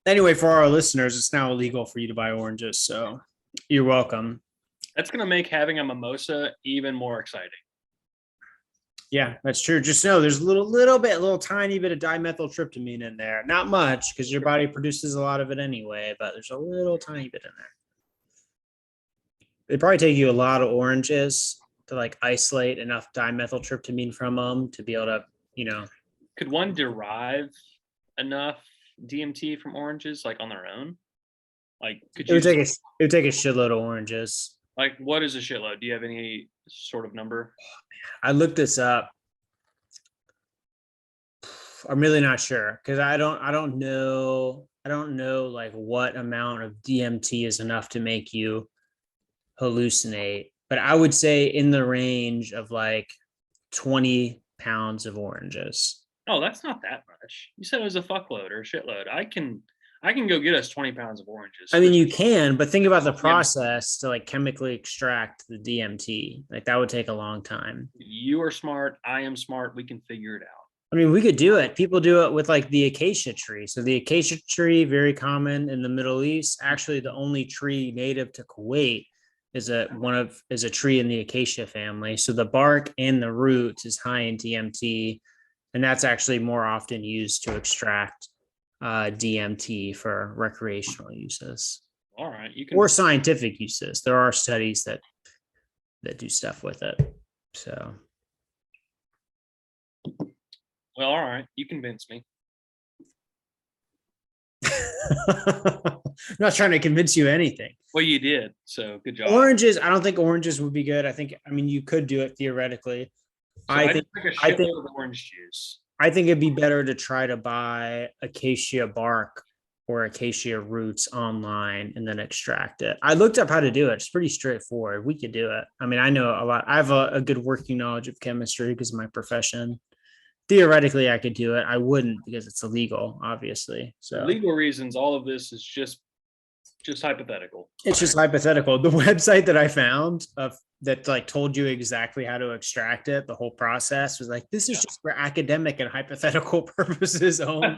S2: Anyway, for our listeners, it's now illegal for you to buy oranges, so you're welcome.
S1: That's gonna make having a mimosa even more exciting.
S2: Yeah, that's true. Just know there's a little tiny bit of dimethyltryptamine in there. Not much because your body produces a lot of it anyway, but there's a little tiny bit in there. It'd probably take you a lot of oranges to like isolate enough dimethyltryptamine from them to be able to,
S1: Could one derive enough DMT from oranges like on their own? Like, could
S2: it would
S1: you?
S2: take a shitload of oranges.
S1: Like, what is a shitload? Do you have any sort of number?
S2: I looked this up. I'm really not sure because I don't know like what amount of DMT is enough to make you hallucinate, but I would say in the range of like 20 pounds of oranges.
S1: Oh, that's not that much. You said it was a fuckload or a shitload. I can go get us 20 pounds of oranges.
S2: I mean, you can, but think about the process to like chemically extract the DMT. Like that would take a long time.
S1: You are smart. I am smart. We can figure it out.
S2: I mean, we could do it. People do it with like the acacia tree. So the acacia tree, very common in the Middle East. Actually, the only tree native to Kuwait is a tree in the acacia family. So the bark and the roots is high in DMT, and that's actually more often used to extract DMT for recreational uses.
S1: All right,
S2: or scientific uses. There are studies that do stuff with it. So.
S1: Well, all right, you convinced me.
S2: I'm not trying to convince you anything.
S1: Well, you did, so good job.
S2: Oranges, I don't think oranges would be good. I mean, you could do it theoretically.
S1: So I think a shitload of orange juice.
S2: I think it'd be better to try to buy acacia bark or acacia roots online and then extract it. I looked up how to do it. It's pretty straightforward. We could do it. I mean, I know a lot. I have a good working knowledge of chemistry because of my profession. Theoretically, I could do it. I wouldn't because it's illegal, obviously. So
S1: legal reasons, all of this is just hypothetical.
S2: It's just hypothetical. The website that I found that like told you exactly how to extract it, the whole process was like, this is just for academic and hypothetical purposes only.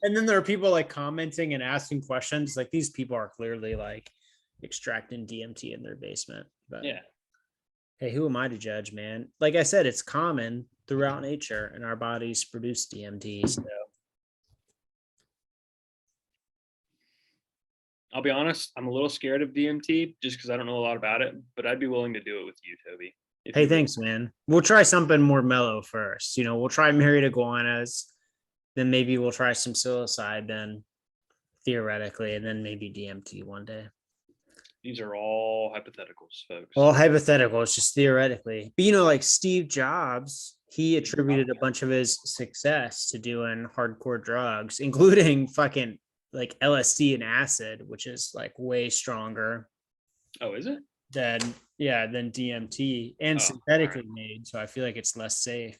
S2: And then there are people like commenting and asking questions. Like these people are clearly like extracting DMT in their basement. But
S1: yeah.
S2: Hey, who am I to judge, man? Like I said, it's common throughout nature and our bodies produce DMT. So
S1: I'll be honest, I'm a little scared of DMT just because I don't know a lot about it, but I'd be willing to do it with you, Toby.
S2: Hey, thanks, man. We'll try something more mellow first. We'll try myriad iguanas, then maybe we'll try some psilocybin, theoretically, and then maybe DMT one day.
S1: These are all hypotheticals, folks.
S2: All hypothetical. It's just theoretically. But like Steve Jobs, he attributed a bunch of his success to doing hardcore drugs, including fucking like LSD and acid, which is like way stronger.
S1: Oh, is it?
S2: Than DMT and synthetically made. So I feel like it's less safe.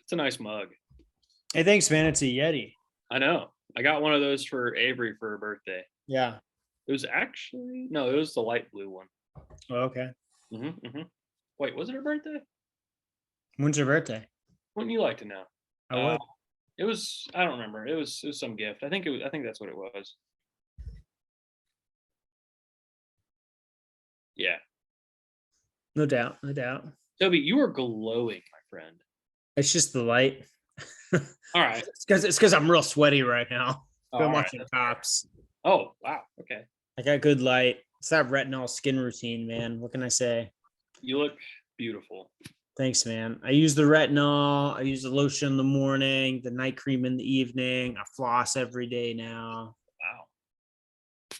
S1: It's a nice mug.
S2: Hey, thanks, man. It's a Yeti.
S1: I know. I got one of those for Avery for her birthday.
S2: Yeah.
S1: It was the light blue one.
S2: Oh, okay.
S1: Wait, was it her birthday?
S2: When's her birthday?
S1: Wouldn't you like to know?
S2: I would.
S1: It was, I don't remember. It was some gift. I think that's what it was. Yeah.
S2: No doubt.
S1: Toby, you are glowing, my friend.
S2: It's just the light.
S1: All right.
S2: It's because I'm real sweaty right now. I'm watching
S1: right.
S2: Cops.
S1: Oh, wow. Okay.
S2: I got good light. It's that retinol skin routine, man. What can I say?
S1: You look beautiful.
S2: Thanks, man. I use the retinol. I use the lotion in the morning, the night cream in the evening. I floss every day now.
S1: Wow.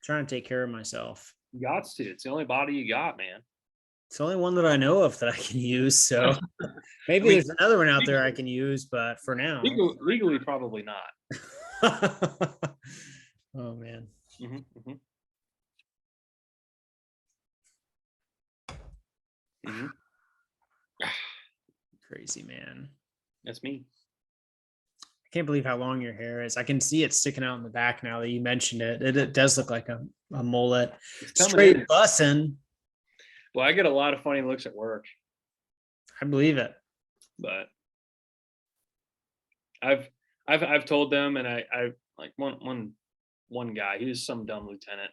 S2: Trying to take care of myself.
S1: You got to. It's the only body you got, man.
S2: It's the only one that I know of that I can use. So maybe there's another one out there I can use, but for now.
S1: Legally, probably not.
S2: Oh, man. Crazy, man.
S1: That's me.
S2: I can't believe how long your hair is. I can see it sticking out in the back now that you mentioned it. It does look like a mullet. Straight bussin'.
S1: Well, I get a lot of funny looks at work.
S2: I believe it.
S1: But I've told them, and I like one guy, he was some dumb lieutenant.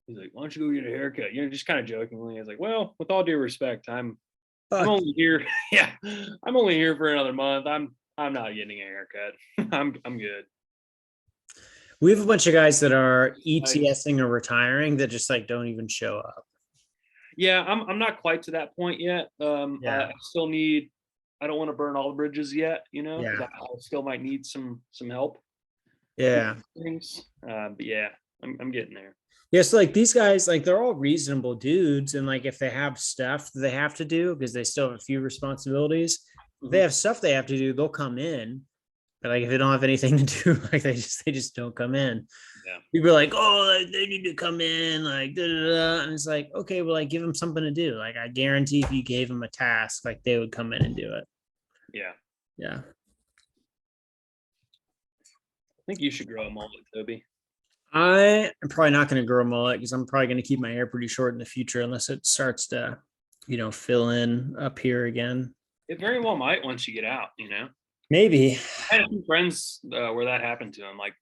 S1: He's like, "Why don't you go get a haircut?" Just kind of jokingly. I was like, "Well, with all due respect, I'm
S2: Fuck.
S1: only here. Yeah, I'm only here for another month. I'm not getting a haircut. I'm good."
S2: We have a bunch of guys that are
S1: I,
S2: ETSing or retiring that just like don't even show up.
S1: yeah, I'm not quite to that point yet.
S2: Yeah.
S1: I still need. I don't want to burn all the bridges yet, because
S2: Yeah.
S1: I still might need some help with
S2: Yeah.
S1: things. But yeah, I'm getting there.
S2: Yeah, so like these guys, like they're all reasonable dudes, and like if they have stuff that they have to do because they still have a few responsibilities, if they
S1: Hmm.
S2: have stuff they have to do, they'll come in. But like if they don't have anything to do, like they just don't come in.
S1: Yeah,
S2: People are like, oh, like, they need to come in, like da, da, da. And it's like, okay, well, like give them something to do. Like I guarantee if you gave them a task, like they would come in and do it.
S1: yeah.
S2: Yeah.
S1: I think you should grow a mullet, Toby.
S2: I am probably not going to grow a mullet because I'm probably going to keep my hair pretty short in the future unless it starts to, fill in up here again.
S1: It very well might once you get out.
S2: Maybe.
S1: I had a few friends where that happened to them. Like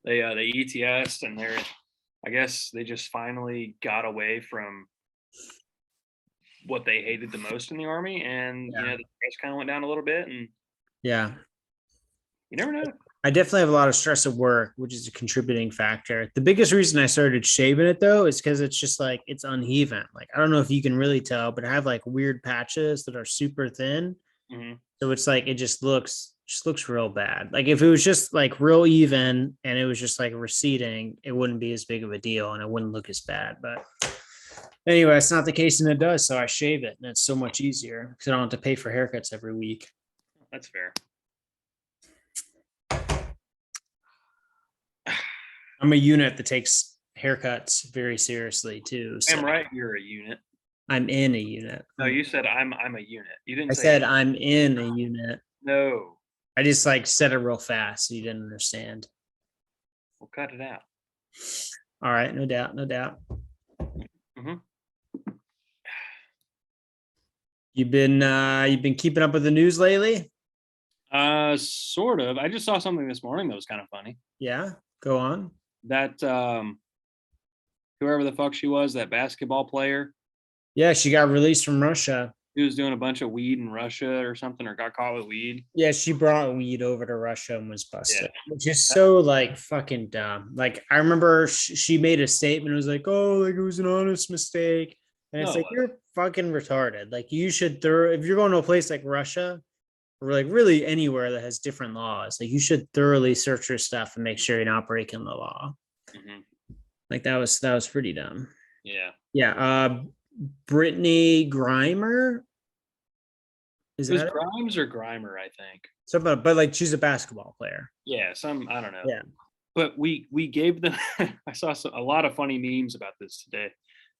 S1: they ETS and I guess they just finally got away from what they hated the most in the army, and
S2: Yeah.
S1: the stress kind of went down a little bit, and
S2: Yeah.
S1: you never know.
S2: I definitely have a lot of stress at work, which is a contributing factor. The biggest reason I started shaving it though is because it's just like it's uneven. Like I don't know if you can really tell, but I have like weird patches that are super thin.
S1: Hmm.
S2: So it's like it just looks real bad. Like if it was just like real even and it was just like receding, it wouldn't be as big of a deal and it wouldn't look as bad. But anyway, it's not the case and it does. So I shave it and it's so much easier because I don't have to pay for haircuts every week.
S1: That's fair.
S2: I'm a unit that takes haircuts very seriously too. So
S1: I'm right. You're a unit.
S2: I'm in a unit.
S1: No, you said I'm a unit. You
S2: I
S1: didn't say
S2: said I'm in a unit.
S1: no.
S2: I just like said it real fast so you didn't understand.
S1: We'll cut it out.
S2: All right, no doubt, no doubt.
S1: Hmm.
S2: You've been keeping up with the news lately?
S1: Sort of. I just saw something this morning that was kind of funny.
S2: Yeah, go on.
S1: That whoever the fuck she was, that basketball player
S2: Yeah, she got released from Russia.
S1: who was doing a bunch of weed in Russia or something, or got caught with weed.
S2: Yeah, she brought weed over to Russia and was
S1: Yeah.
S2: busted, which is so like fucking dumb. Like I remember she made a statement. It was like, "Oh, like it was an honest mistake," and it's
S1: No,
S2: like you're fucking retarded. Like you should if you're going to a place like Russia or like really anywhere that has different laws, like you should thoroughly search your stuff and make sure you're not breaking the law.
S1: hmm.
S2: Like that was pretty dumb.
S1: Yeah.
S2: Yeah, Brittany Grimer. Is
S1: It was
S2: that it?
S1: Grimes or Grimer, I think.
S2: Something, but like she's a basketball player.
S1: Yeah, I don't know.
S2: Yeah.
S1: But we gave them. I saw a lot of funny memes about this today.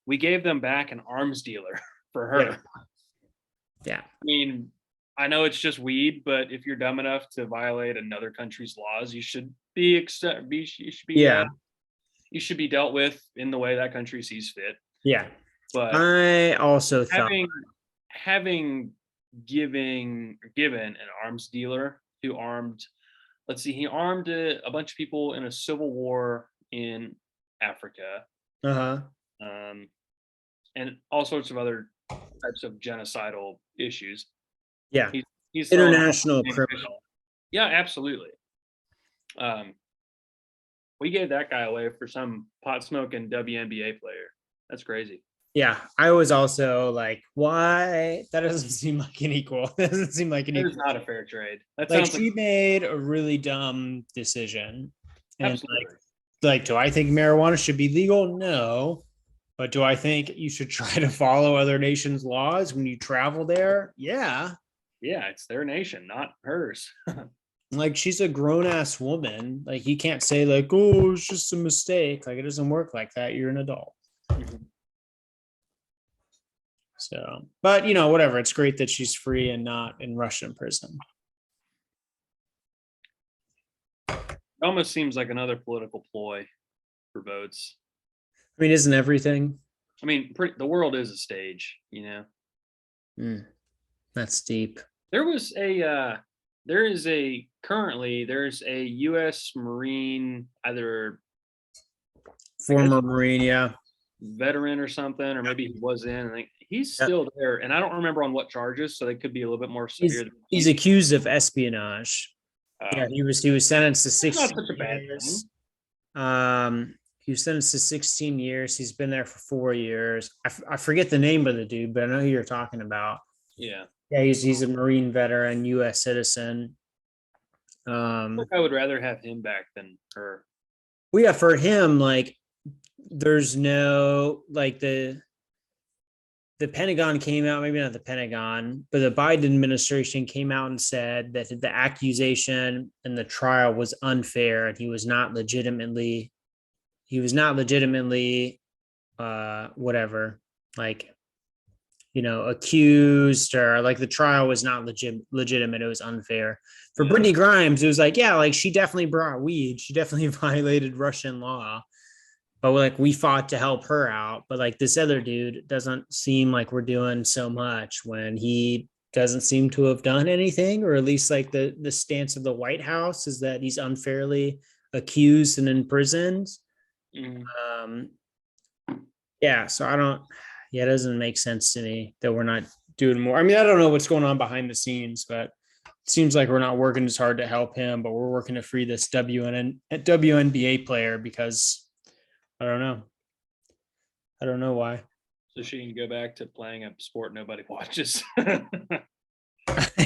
S1: We gave them back an arms dealer for her.
S2: Yeah. Yeah.
S1: I mean, I know it's just weed, but if you're dumb enough to violate another country's laws, you should be
S2: Yeah.
S1: you should be dealt with in the way that country sees fit.
S2: Yeah.
S1: But
S2: I also thought,
S1: having given an arms dealer who armed, let's see, he armed a bunch of people in a civil war in Africa,
S2: uh-huh.
S1: and all sorts of other types of genocidal issues.
S2: Yeah.
S1: He's
S2: International criminal.
S1: Yeah, absolutely. We gave that guy away for some pot smoking WNBA player. That's crazy.
S2: Yeah. I was also like, why? That doesn't seem like an equal. That doesn't seem like an
S1: That
S2: equal.
S1: is not a fair trade. That
S2: Like
S1: sounds
S2: she made a really dumb decision. And
S1: absolutely.
S2: like, do I think marijuana should be legal? No. But do I think you should try to follow other nations' laws when you travel there? Yeah.
S1: Yeah, it's their nation, not hers.
S2: Like she's a grown-ass woman. Like you can't say like, oh, it's just a mistake. Like it doesn't work like that. You're an adult.
S1: Mhm.
S2: So, but whatever. It's great that she's free and not in Russian prison.
S1: It almost seems like another political ploy for votes.
S2: I mean, isn't everything?
S1: I mean, the world is a stage,
S2: That's deep.
S1: There's a U.S. Marine, either I guess
S2: Former Marine, yeah.
S1: veteran or something, or maybe he was in. I think he's
S2: Yeah.
S1: still there, and I don't remember on what charges, so they could be a little bit more
S2: He's
S1: severe.
S2: he's accused of espionage.
S1: Uh,
S2: Yeah, he was sentenced to
S1: that's not
S2: 16
S1: such a bad thing.
S2: years. He was sentenced to 16 years. He's been there for 4 years. I forget the name of the dude, but I know who you're talking about.
S1: Yeah,
S2: Yeah, he's a Marine veteran, U.S. citizen. Um,
S1: I would rather have him back than her.
S2: well, yeah, for him, like, there's no like the Pentagon came out, maybe not the Pentagon, but the Biden administration came out and said that the accusation and the trial was unfair, and he was not legitimately whatever, like, accused, or like the trial was not legitimate. It was unfair. For
S1: Yeah.
S2: Brittany Grimes, it was like, yeah, like she definitely brought weed. She definitely violated Russian law, but like we fought to help her out. But like this other dude doesn't seem like we're doing so much when he doesn't seem to have done anything, or at least like the stance of the White House is that he's unfairly accused and imprisoned.
S1: Mhm.
S2: Um, yeah, so I don't, yeah, it doesn't make sense to me that we're not doing more. I mean, I don't know what's going on behind the scenes, but it seems like we're not working as hard to help him, but we're working to free this WNBA player because I don't know. I don't know why.
S1: So she can go back to playing a sport nobody watches.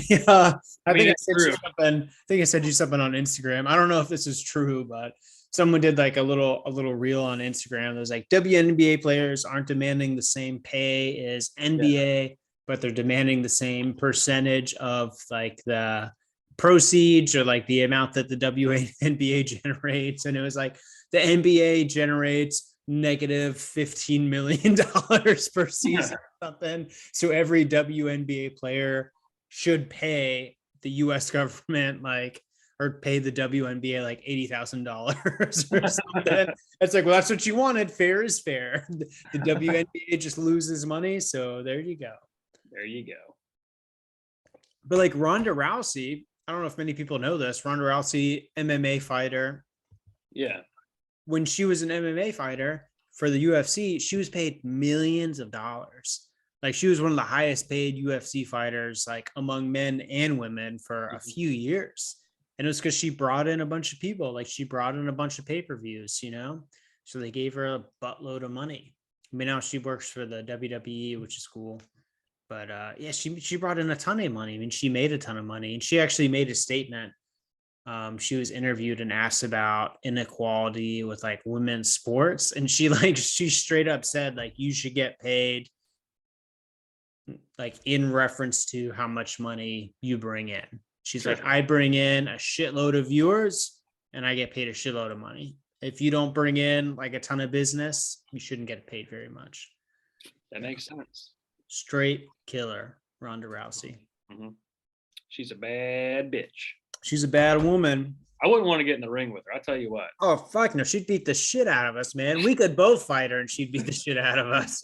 S2: Yeah, I
S1: mean,
S2: think I
S1: it's
S2: sent
S1: true.
S2: you something. I think I sent you something on Instagram. I don't know if this is true, but someone did like a little reel on Instagram. There's like WNBA players aren't demanding the same pay as
S1: Yeah.
S2: NBA, but they're demanding the same percentage of like the proceeds, or like the amount that the WNBA generates. And it was like the NBA generates negative $15 million per season or something. So every WNBA player should pay the US government like, or pay the WNBA like $80,000 or something. It's like, well, that's what you wanted. Fair is fair. The WNBA just loses money. So there you go.
S1: There you go.
S2: But like Ronda Rousey, I don't know if many people know this. Ronda Rousey, MMA fighter.
S1: Yeah.
S2: When she was an MMA fighter for the UFC, she was paid millions of dollars. Like she was one of the highest paid UFC fighters, like among men and women, for a few years. And it was because she brought in a bunch of people. Like she brought in a bunch of pay-per-views, So they gave her a buttload of money. I mean, now she works for the WWE, which is cool. But yeah, she brought in a ton of money. I mean, she made a ton of money, and she actually made a statement. She was interviewed and asked about inequality with like women's sports, and she straight up said like you should get paid like in reference to how much money you bring in. She's
S1: Sure.
S2: like, I bring in a shitload of viewers and I get paid a shitload of money. If you don't bring in like a ton of business, you shouldn't get paid very much.
S1: That makes sense.
S2: Straight killer, Ronda Rousey.
S1: Mm-hmm. She's a bad bitch.
S2: She's a bad woman.
S1: I wouldn't want to get in the ring with her. I'll tell you what.
S2: Oh, fuck no. She'd beat the shit out of us, man. We could both fight her and she'd beat the shit out of us,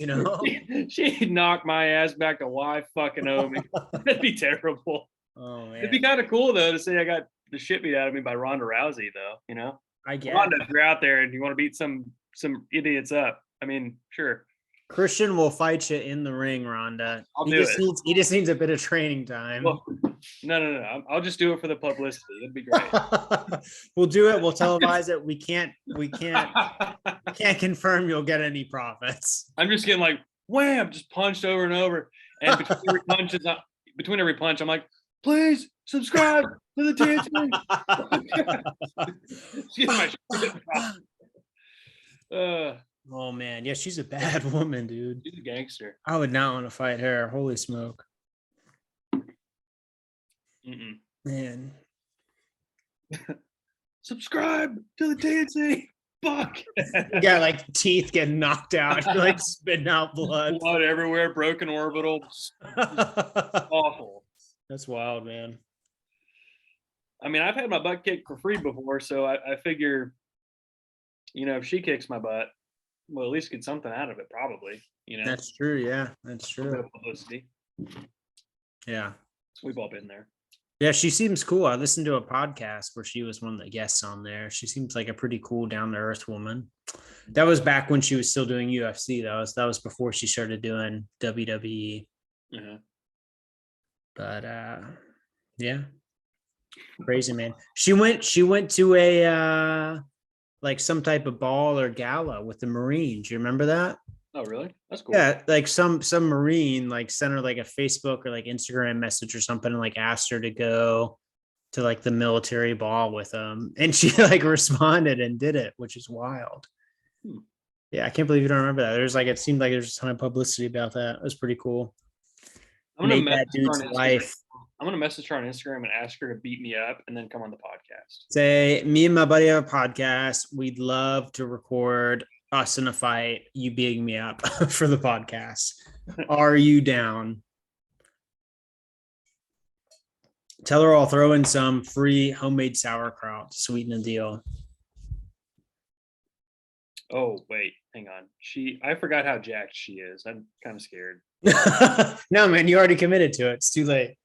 S1: She'd knock my ass back to why fucking owe me. That'd be terrible.
S2: Oh, man.
S1: It'd be kind of cool, though, to say I got the shit beat out of me by Ronda Rousey, though,
S2: I guess.
S1: Ronda, if you're out there and you want to beat some idiots up, I mean, sure.
S2: Christian will fight you in the ring, Ronda.
S1: I'll do it.
S2: He just needs a bit of training time.
S1: Well, no. I'll just do it for the publicity. It'd be great.
S2: We'll do it. We'll televise it. We can't confirm you'll get any profits.
S1: I'm just getting like wham, just punched over and over. And between every punch, I'm like, please subscribe to the TNT.
S2: Oh man, yeah, she's a bad woman, dude.
S1: She's a gangster.
S2: I would not want to fight her. Holy smoke.
S1: Mm-mm.
S2: Man.
S1: Subscribe to the TNT. Fuck.
S2: You got like teeth getting knocked out. You're like spitting out blood.
S1: Blood everywhere, broken orbital. Awful.
S2: That's wild, man.
S1: I mean, I've had my butt kicked for free before, so I figure, if she kicks my butt, we'll at least get something out of it, probably.
S2: That's true. Yeah, that's
S1: A bit
S2: true.
S1: of publicity.
S2: Yeah.
S1: We've all been there.
S2: Yeah, she seems cool. I listened to a podcast where she was one of the guests on there. She seems like a pretty cool, down to earth woman. That was back when she was still doing UFC. That was before she started doing WWE.
S1: Uh-huh.
S2: But yeah, crazy man. She went to a like some type of ball or gala with the Marines. You remember that?
S1: Oh, really? That's cool.
S2: Yeah, like some Marine like sent her like a Facebook or like Instagram message or something and like asked her to go to like the military ball with them, and she like responded and did it, which is wild.
S1: Hmm.
S2: Yeah, I can't believe you don't remember that. There's like, it seemed like there's a ton of publicity about that. It was pretty cool.
S1: I'm gonna
S2: Made
S1: message
S2: that
S1: her on
S2: dude's
S1: Instagram.
S2: life.
S1: I'm gonna message her on Instagram and ask her to beat me up and then come on the podcast.
S2: Say, me and my buddy have a podcast. We'd love to record us in a fight, you beating me up for the podcast. Are you down? Tell her I'll throw in some free homemade sauerkraut to sweeten the deal.
S1: Oh, wait, hang on. I forgot how jacked she is. I'm kind of scared.
S2: No, man, you already committed to it. It's too late.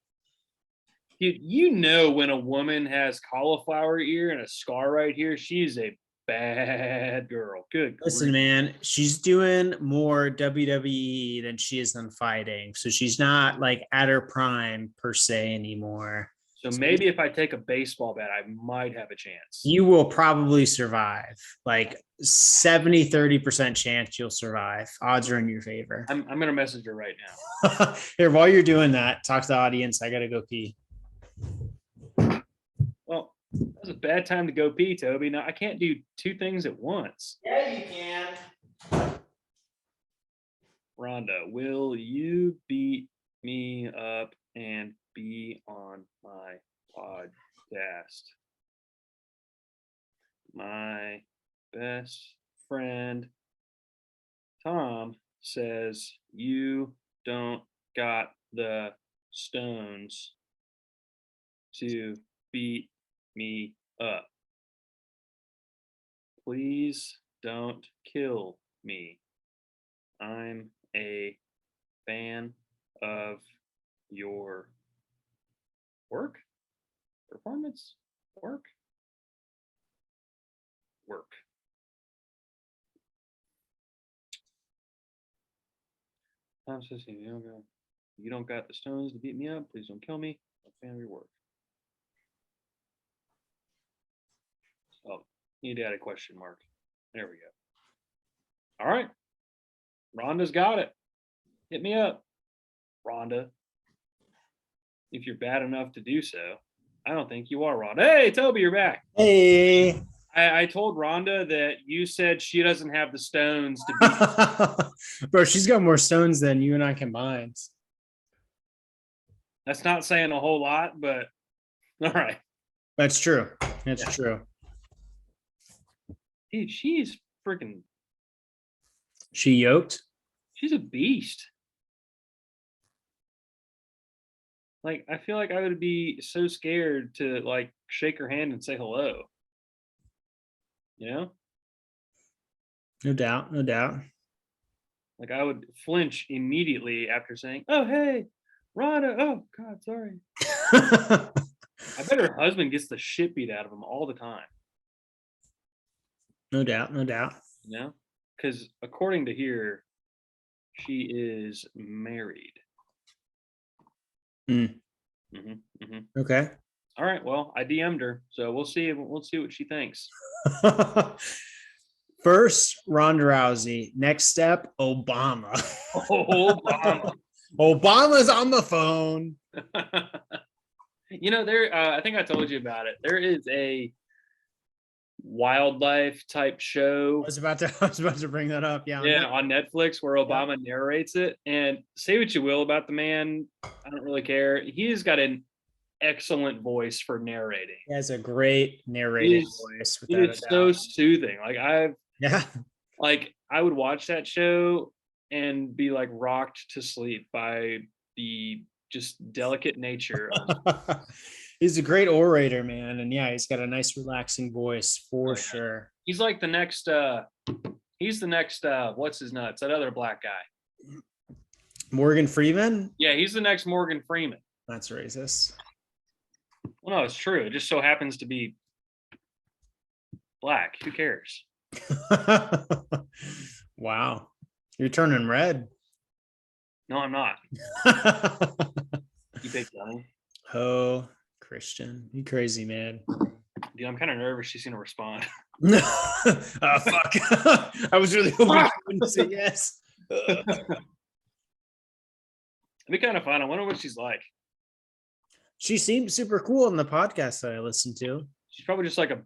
S1: Dude, you know when a woman has cauliflower ear and a scar right here, she's a bad girl. Good.
S2: Listen,
S1: grief.
S2: man, she's doing more WWE than she is on fighting. So she's not like at her prime per se anymore.
S1: So maybe if I take a baseball bat, I might have a chance.
S2: You will probably survive. Like 70-30% chance you'll survive. Odds are in your favor.
S1: I'm going to message her right now.
S2: Here, while you're doing that, talk to the audience. I got to go pee.
S1: Well, that was a bad time to go pee, Toby. Now, I can't do two things at once.
S2: Yeah, you can.
S1: Rhonda, will you beat me up and be on my podcast? My best friend Tom says you don't got the stones to beat me up. Please don't kill me. I'm a fan of your work, performance, work. Tom says you don't got the stones to beat me up. Please don't kill me. I'm a fan of your work. Oh, need to add a question mark. There we go. All right. Rhonda's got it. Hit me up, Rhonda. If you're bad enough to do so. I don't think you are, Rhonda. Hey, Toby, you're back.
S2: Hey.
S1: I told Rhonda that you said she doesn't have the stones to beat.
S2: Bro, she's got more stones than you and I combined.
S1: That's not saying a whole lot, but all right.
S2: That's true. That's true.
S1: Dude, she's freaking.
S2: She yoked?
S1: She's a beast. Like, I feel like I would be so scared to like shake her hand and say hello. You know?
S2: No doubt. No doubt.
S1: Like, I would flinch immediately after saying, "Oh, hey, Rhonda. Oh, God, sorry." I bet her husband gets the shit beat out of him all the time.
S2: No doubt. No doubt.
S1: You know? Because according to here, she is married.
S2: Okay.
S1: All right. Well, I DM'd her, so we'll see. We'll see what she thinks.
S2: First, Ronda Rousey. Next step, Obama.
S1: Obama.
S2: Obama's on the phone.
S1: You know, there. I think I told you about it. There is a wildlife type show.
S2: I was about to bring that up. Yeah.
S1: On Netflix where Obama narrates it. And say what you will about the man, I don't really care. He's got an excellent voice for narrating.
S2: He has a great narrating voice.
S1: It is so soothing. Like I would watch that show and be like rocked to sleep by the just delicate nature of
S2: He's a great orator, man. And yeah, he's got a nice relaxing voice for sure.
S1: He's like the next what's his nuts? That other black guy.
S2: Morgan Freeman?
S1: Yeah, he's the next Morgan Freeman.
S2: That's racist.
S1: Well, no, it's true. It just so happens to be black. Who cares?
S2: Wow. You're turning red.
S1: No, I'm not. You big dummy.
S2: Oh, Christian. You crazy, man.
S1: Dude, I'm kind of nervous she's going to respond.
S2: Oh, fuck. I was really hoping you wouldn't say yes.
S1: It'd be kind of fun. I wonder what she's like.
S2: She seemed super cool in the podcast that I listened to.
S1: She's probably just like a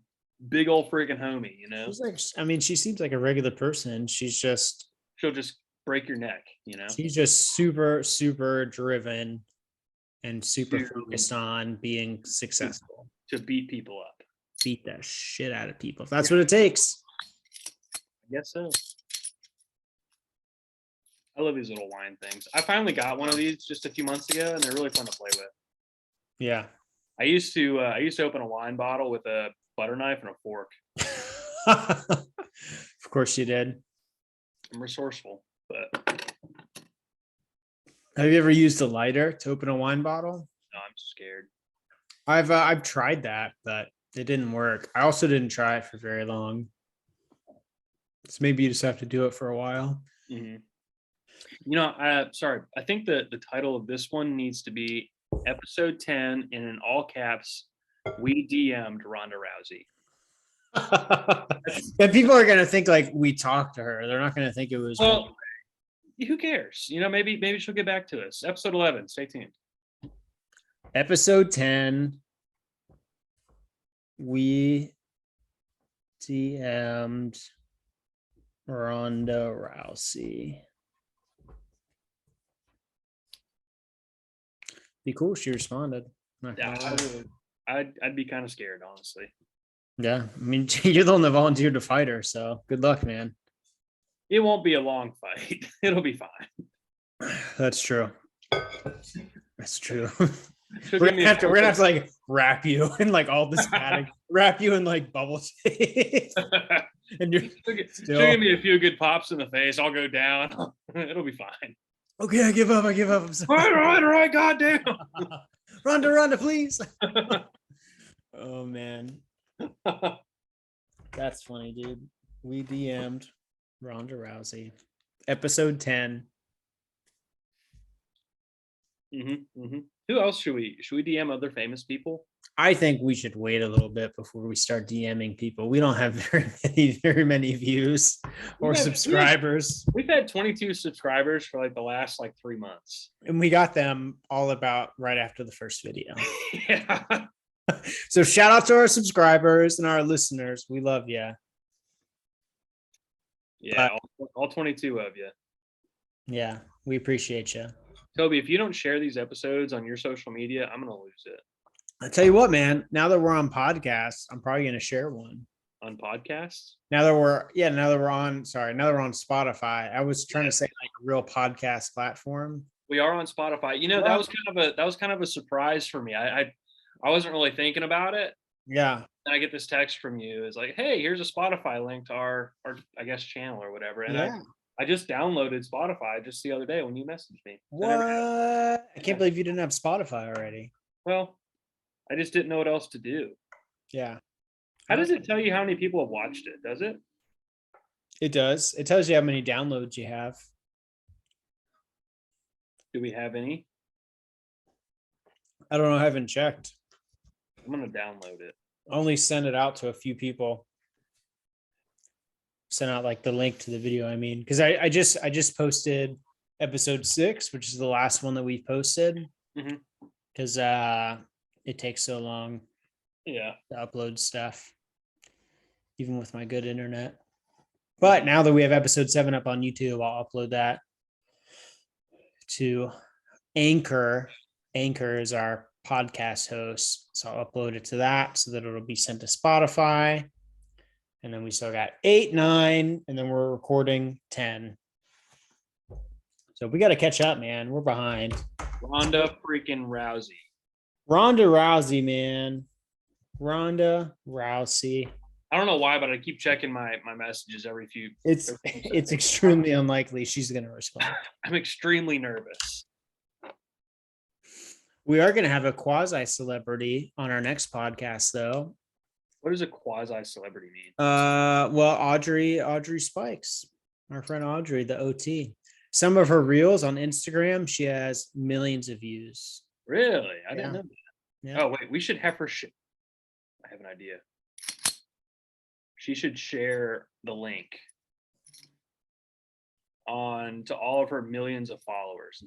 S1: big old freaking homie, you know?
S2: She's like, I mean, she seems like a regular person. She'll just
S1: break your neck, you know?
S2: She's just super, super driven and super focused on being successful.
S1: To beat people up.
S2: Beat the shit out of people. If that's what it takes.
S1: I guess so. I love these little wine things. I finally got one of these just a few months ago, and they're really fun to play with.
S2: Yeah.
S1: I used to open a wine bottle with a butter knife and a fork.
S2: Of course you did.
S1: I'm resourceful, but
S2: have you ever used a lighter to open a wine bottle?
S1: No, I'm scared.
S2: I've tried that, but it didn't work. I also didn't try it for very long. So maybe you just have to do it for a while.
S1: Mm-hmm. You know, sorry. I think the title of this one needs to be episode 10, and in all caps, we DM'd Ronda Rousey.
S2: And people are gonna think like we talked to her. They're not gonna think it was.
S1: Well, who cares? You know, maybe she'll get back to us. Episode 11. Stay tuned.
S2: Episode 10. We DM'd Ronda Rousey. Be cool if she responded.
S1: Yeah, I'd be kind of scared, honestly.
S2: Yeah, I mean, you're the one that volunteered to fight her, so good luck, man.
S1: It won't be a long fight. It'll be fine.
S2: That's true. That's true.
S1: We're
S2: gonna have to like wrap you in like all this static, wrap you in like bubble tape, and you're
S1: she'll give me a few good pops in the face. I'll go down. It'll be fine.
S2: Okay, I give up. I'm sorry.
S1: All right, goddamn.
S2: Ronda, please. Oh man, that's funny, dude. We DM'd Ronda Rousey, episode 10.
S1: Who else should we DM? Other famous people?
S2: I think we should wait a little bit before we start DMing people. We don't have very many views or subscribers.
S1: We've had 22 subscribers for like the last 3 months,
S2: and we got them all about right after the first video.
S1: Yeah.
S2: So shout out to our subscribers and our listeners. We love you.
S1: Yeah, all 22 of you.
S2: Yeah, we appreciate you.
S1: Toby, if you don't share these episodes on your social media, I'm gonna lose it.
S2: I tell you what, man. Now that we're on podcasts, I'm probably gonna share one.
S1: On podcasts?
S2: Now that we're on Spotify. I was trying to say like a real podcast platform.
S1: We are on Spotify. You know, that was kind of a surprise for me. I wasn't really thinking about it.
S2: Yeah.
S1: And I get this text from you. It's like, hey, here's a Spotify link to our I guess channel or whatever. And
S2: yeah.
S1: I just downloaded Spotify just the other day when you messaged me.
S2: What? I can't believe you didn't have Spotify already.
S1: Well, I just didn't know what else to do.
S2: Yeah.
S1: How does it tell you how many people have watched it? Does it?
S2: It does. It tells you how many downloads you have.
S1: Do we have any?
S2: I don't know. I haven't checked.
S1: I'm going to download it.
S2: Only send it out to a few people. Send out like the link to the video. I mean, because I just posted episode 6, which is the last one that we posted. Because it takes so long.
S1: Yeah.
S2: To upload stuff, even with my good internet. But now that we have episode 7 up on YouTube, I'll upload that to Anchor. Anchor is our podcast host. So I'll upload it to that so that it'll be sent to Spotify. And then we still got 8, 9, and then we're recording 10. So we got to catch up, man. We're behind.
S1: Ronda freaking Rousey.
S2: Ronda Rousey, man. Ronda Rousey.
S1: I don't know why, but I keep checking my messages every few.
S2: It's extremely unlikely she's going to respond.
S1: I'm extremely nervous.
S2: We are going to have a quasi celebrity on our next podcast, though.
S1: What does a quasi celebrity mean?
S2: Well, Audrey Spikes, our friend Audrey, the OT. Some of her reels on Instagram, she has millions of views.
S1: Really? I didn't know that.
S2: Yeah.
S1: Oh wait, we should have her. I have an idea. She should share the link on to all of her millions of followers.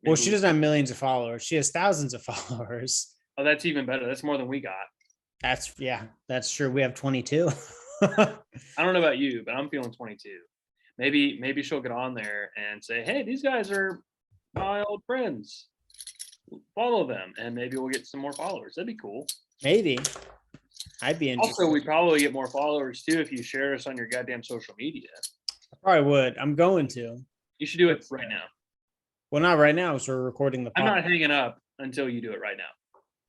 S2: Well, she doesn't have millions of followers. She has thousands of followers.
S1: Oh, that's even better. That's more than we got.
S2: That's true. We have 22.
S1: I don't know about you, but I'm feeling 22. Maybe she'll get on there and say, "Hey, these guys are my old friends. Follow them," and maybe we'll get some more followers. That'd be cool.
S2: Maybe. I'd be interested.
S1: Also, we probably get more followers too if you share us on your goddamn social media.
S2: I probably would. I'm going to.
S1: You should do it right now.
S2: Well, not right now, so we're recording the podcast.
S1: I'm not hanging up until you do it right now.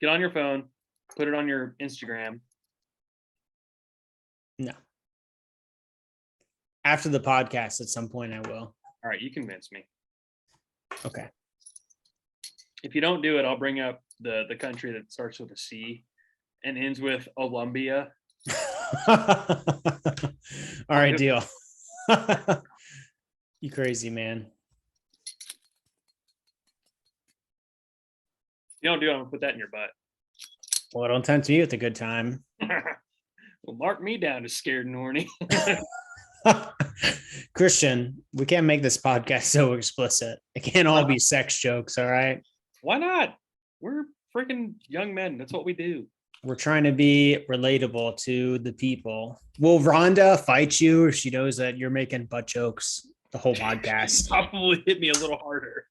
S1: Get on your phone, put it on your Instagram.
S2: No. After the podcast, at some point, I will.
S1: All right, you convinced me.
S2: Okay.
S1: If you don't do it, I'll bring up the country that starts with a C and ends with Colombia.
S2: All right, deal. You crazy, man.
S1: If you don't do it, I'm gonna put that in your butt.
S2: Well, don't tempt me with a good time.
S1: Well, mark me down as scared and horny.
S2: Christian, we can't make this podcast so explicit. It can't all be sex jokes, all right?
S1: Why not? We're freaking young men. That's what we do.
S2: We're trying to be relatable to the people. Will Rhonda fight you if she knows that you're making butt jokes the whole podcast?
S1: Probably hit me a little harder.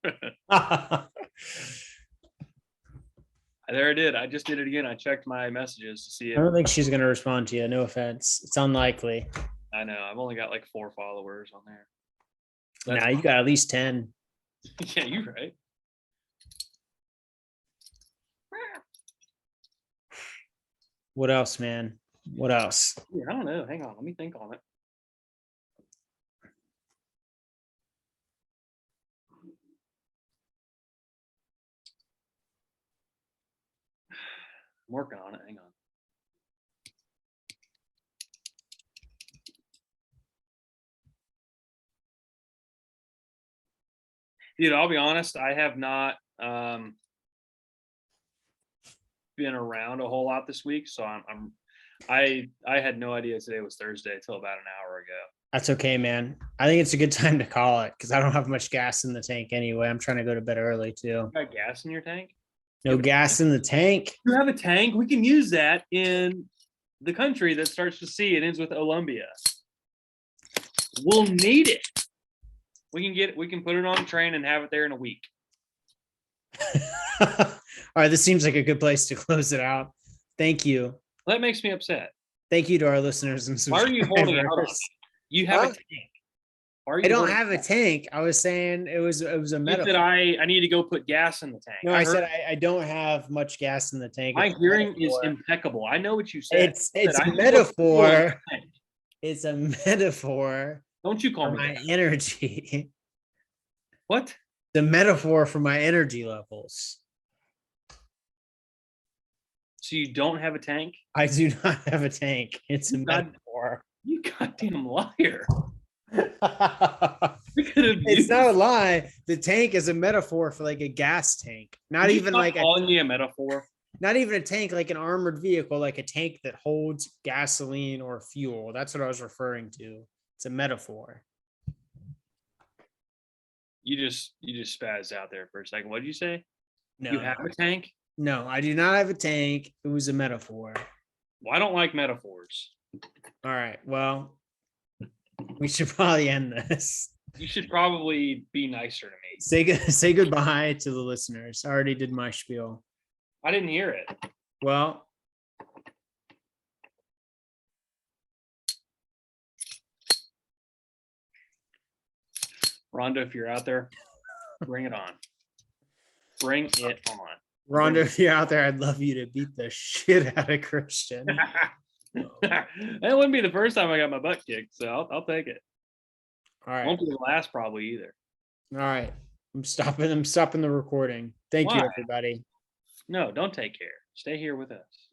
S1: There I did. I just did it again. I checked my messages to see
S2: I don't think she's going to respond to you. No offense. It's unlikely.
S1: I know. I've only got like 4 followers on there.
S2: Now you got at least 10.
S1: Yeah, you're right.
S2: What else, man? What else?
S1: I don't know. Hang on. Let me think on it. I'm working on it. Hang on. Dude, I'll be honest. I have not been around a whole lot this week, so I had no idea today was Thursday until about an hour ago.
S2: That's okay, man. I think it's a good time to call it because I don't have much gas in the tank anyway. I'm trying to go to bed early too.
S1: You got gas in your tank?
S2: No gas in the tank.
S1: You have a tank? We can use that in the country that starts with C and ends with Colombia. We'll need it. We can put it on a train and have it there in a week.
S2: All right, this seems like a good place to close it out. Thank you.
S1: That makes me upset.
S2: Thank you to our listeners and
S1: subscribers. Why are you holding out on it? You have a tank.
S2: I don't have a tank. I was saying it was a metaphor.
S1: Said I need to go put gas in the tank.
S2: No, I said I don't have much gas in the tank.
S1: My hearing is impeccable. I know what you said.
S2: It's a metaphor. It's a metaphor.
S1: Don't you call me
S2: my energy?
S1: What?
S2: The metaphor for my energy levels.
S1: So you don't have a tank?
S2: I do not have a tank. It's a metaphor.
S1: You goddamn liar.
S2: It's not a lie. The tank is a metaphor for like a gas tank. Not even like
S1: calling me a metaphor.
S2: Not even a tank like an armored vehicle, like a tank that holds gasoline or fuel. That's what I was referring to. It's a metaphor.
S1: You just spazzed out there for a second. What did you say?
S2: No.
S1: You have a tank?
S2: No, I do not have a tank. It was a metaphor.
S1: Well, I don't like metaphors.
S2: All right. Well, we should probably end this.
S1: You should probably be nicer to me.
S2: Say goodbye to the listeners. I already did my spiel.
S1: I didn't hear it.
S2: Well,
S1: Rhonda, if you're out there, bring it on. Bring it on.
S2: Rhonda, if you're out there, I'd love you to beat the shit out of Christian.
S1: That wouldn't be the first time I got my butt kicked, so I'll take it.
S2: All right.
S1: Won't be the last probably either.
S2: All right. I'm stopping the recording. Thank you, everybody.
S1: No, don't take care. Stay here with us.